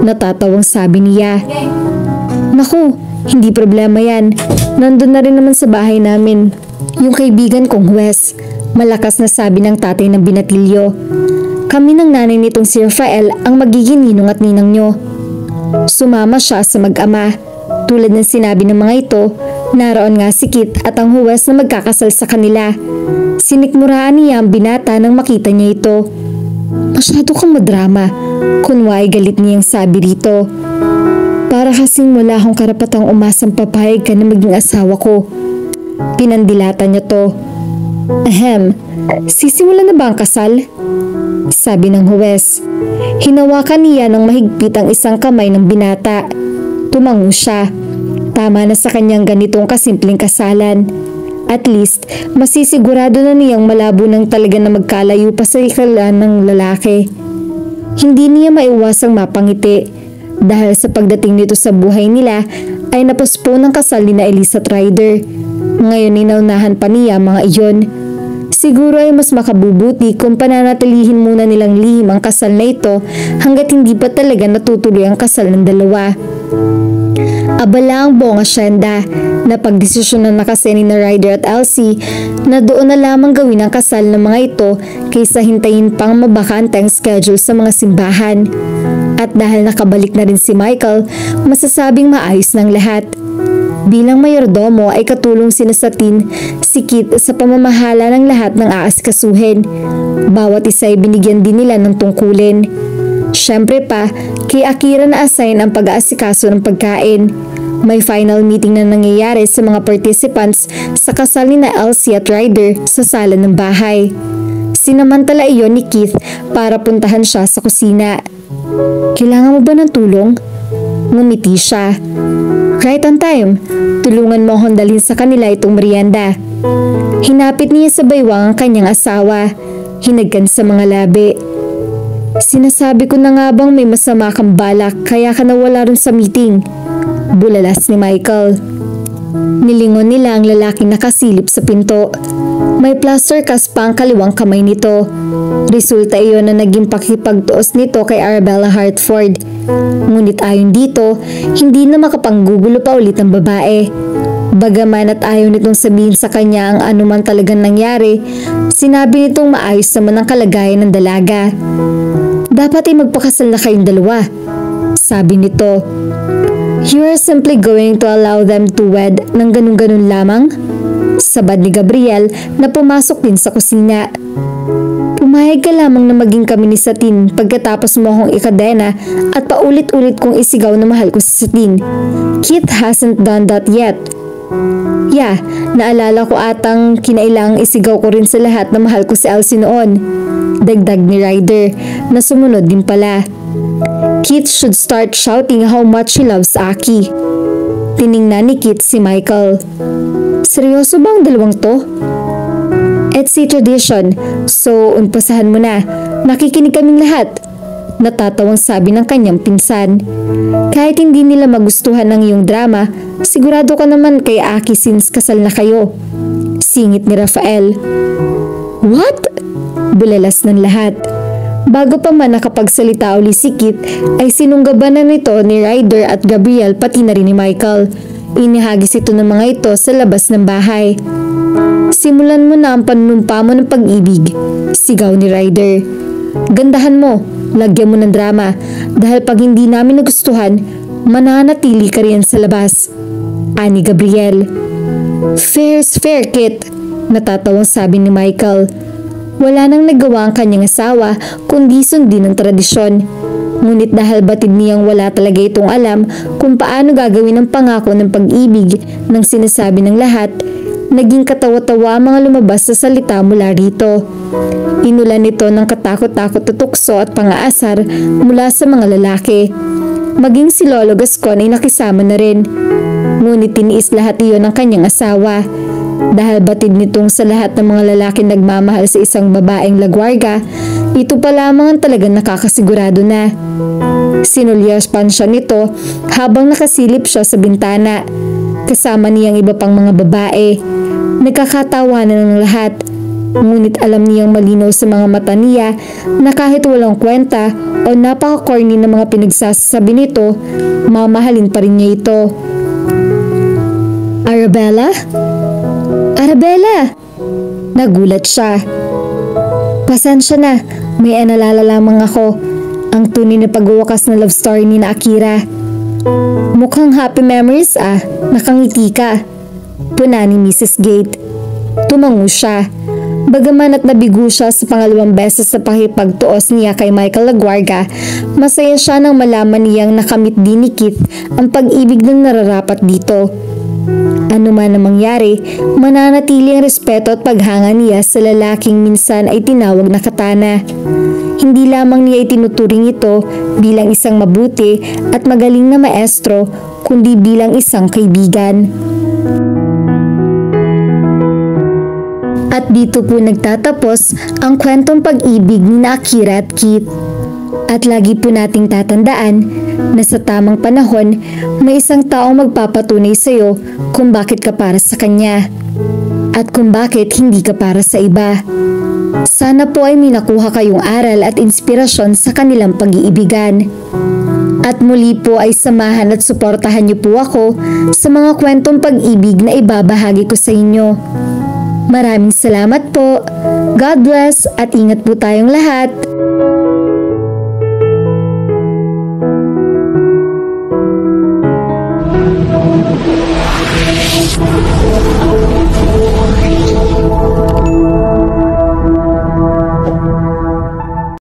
Natatawang sabi niya. Naku, hindi problema yan. Nandun na rin naman sa bahay namin yung kaibigan kong Wes. Malakas na sabi ng tatay ng binatilyo. Kami ng nanay nitong si Rafael ang magiging ninong at ninang nyo. Sumama siya sa mag-ama. Tulad ng sinabi ng mga ito, naroon nga si Kit at ang huwes na magkakasal sa kanila. Sinikmuraan niya ang binata nang makita niya ito. Masyado kang madrama, kunwari galit niyang sabi rito. Para kasing wala akong karapatang umasang papayag ka na maging asawa ko. Pinandilata niya to. Ahem, sisimulan na ba ang kasal? Sabi ng huwes. Hinawakan niya ng mahigpit ang isang kamay ng binata. Tumango siya. Tama na sa kanyang ganitong kasimpleng kasalan. At least, masisigurado na niyang malabo ng talaga na magkalayo pa sa ikalan ng lalaki. Hindi niya maiwasang mapangiti dahil sa pagdating nito sa buhay nila ay napospon ang kasal ni na Elise at Ryder. Ngayon inaunahan pa niya mga iyon. Siguro ay mas makabubuti kung pananatilihin muna nilang lihim ang kasal na ito hanggat hindi pa talaga natutuloy ang kasal ng dalawa. Abala ang buong asyenda na pagdesisyonan na kasi ni na Ryder at Elsie na doon na lamang gawin ang kasal ng mga ito kaysa hintayin pang mabakante ang schedule sa mga simbahan. At dahil nakabalik na rin si Michael, masasabing maayos ng lahat. Bilang mayordomo ay katulong sinasatin si Kit sa pamamahala ng lahat ng aasikasuhin. Bawat isa ay binigyan din nila ng tungkulin. Siyempre pa, kay Akira na assign ang pag-aasikaso ng pagkain. May final meeting na nangyayari sa mga participants sa kasal ni na Elsie at Ryder sa sala ng bahay. Sinamantala iyon ni Keith para puntahan siya sa kusina. Kailangan mo ba ng tulong? Ngumiti siya. Right on time. Tulungan mo akong dalhin sa kanila itong merienda. Hinapit niya sa baywang ang kanyang asawa. Hinagkan sa mga labi. Sinasabi ko na nga bang may masama kang balak kaya ka nawala rin sa meeting. Bulalas ni Michael. Nilingon nila ang lalaking nakasilip sa pinto. May plaster cast pa ang kaliwang kamay nito. Resulta iyon na naging pakipagtuos nito kay Arabella Hartford. Ngunit ayon dito, hindi na makapanggugulo pa ulit ang babae. Bagaman at ayaw nitong sabihin sa kanya ang anuman talagang nangyari, sinabi nitong maayos naman ang kalagayan ng dalaga. Dapat ay magpakasal na kayong dalawa, sabi nito. You are simply going to allow them to wed ng ganun-ganun lamang? Sabad ni Gabriel na pumasok din sa kusina. Pumayag ka lamang na maging kami ni Satin pagkatapos mo akong ikadena at paulit-ulit kong isigaw na mahal ko si Satin. Kit hasn't done that yet. Yeah, naalala ko atang kinailangang isigaw ko rin sa lahat na mahal ko si Elsie noon. Dagdag ni Ryder na sumunod din pala. Kit should start shouting how much she loves Aki. Tiningnan ni Kit si Michael. Seryoso ba ang dalawang to? It's a tradition, so unpasahan mo na. Nakikinig kaming lahat. Natatawang sabi ng kanyang pinsan. Kahit hindi nila magustuhan ng iyong drama, sigurado ka naman kay Aki since kasal na kayo. Singit ni Rafael. What? Bulalas ng lahat. Bago pa man nakapagsalita uli si Kit, ay sinunggabanan nito ni Ryder at Gabriel pati na rin ni Michael. Inihagis ito ng mga ito sa labas ng bahay. Simulan mo na ang panunumpa mo ng pag-ibig, sigaw ni Ryder. Gandahan mo, lagyan mo ng drama, dahil pag hindi namin nagustuhan, mananatili ka riyan sa labas. Ani Gabriel. Fair's fair, Kit, natatawang sabi ni Michael. Wala nang nagawa ang kanyang asawa kundi sundin ang tradisyon. Ngunit dahil batid niyang wala talaga itong alam kung paano gagawin ang pangako ng pag-ibig ng sinasabi ng lahat, naging katawa-tawa ang mga lumabas sa salita mula rito. Inulan nito ng katakot-takot na tukso at pang-aasar mula sa mga lalaki. Maging si Lolo Gascon ay nakisama na rin. Ngunit tiniis lahat iyon ng kanyang asawa. Dahil batid nitong sa lahat ng mga lalaki nagmamahal sa isang babaeng lagwarga, ito pa lamang ang talagang nakakasigurado na. Sinulyaspan siya nito habang nakasilip siya sa bintana. Kasama niyang iba pang mga babae. Nagkakatawanan ng lahat. Ngunit alam niyang malinaw sa mga mata niya na kahit walang kwenta o napaka-corny na mga pinagsasabi nito, mamahalin pa rin niya ito. Arabella? Arabella! Nagulat siya. Pasensya na, may naalala lamang ako. Ang tunay na pagwawakas na love story ni na Akira. Mukhang happy memories nakangiti ka. Puna ni Mrs. Gate. Tumango siya. Bagaman at nabigo siya sa pangalawang beses sa pakipagtuos niya kay Michael Laguarga, masaya siya nang malaman niyang nakamit din ni Keith ang pag-ibig na nararapat dito. Ano man ang mangyari, mananatili ang respeto at paghanga niya sa lalaking minsan ay tinawag na katana. Hindi lamang niya itinuturing ito bilang isang mabuti at magaling na maestro, kundi bilang isang kaibigan. At dito po nagtatapos ang kwentong pag-ibig ni Akira at Keith. At lagi po nating tatandaan na sa tamang panahon, may isang taong magpapatunay sa iyo kung bakit ka para sa kanya at kung bakit hindi ka para sa iba. Sana po ay may nakuha kayong aral at inspirasyon sa kanilang pag-iibigan. At muli po ay samahan at suportahan niyo po ako sa mga kwentong pag-ibig na ibabahagi ko sa inyo. Maraming salamat po. God bless at ingat po tayong lahat. Oh,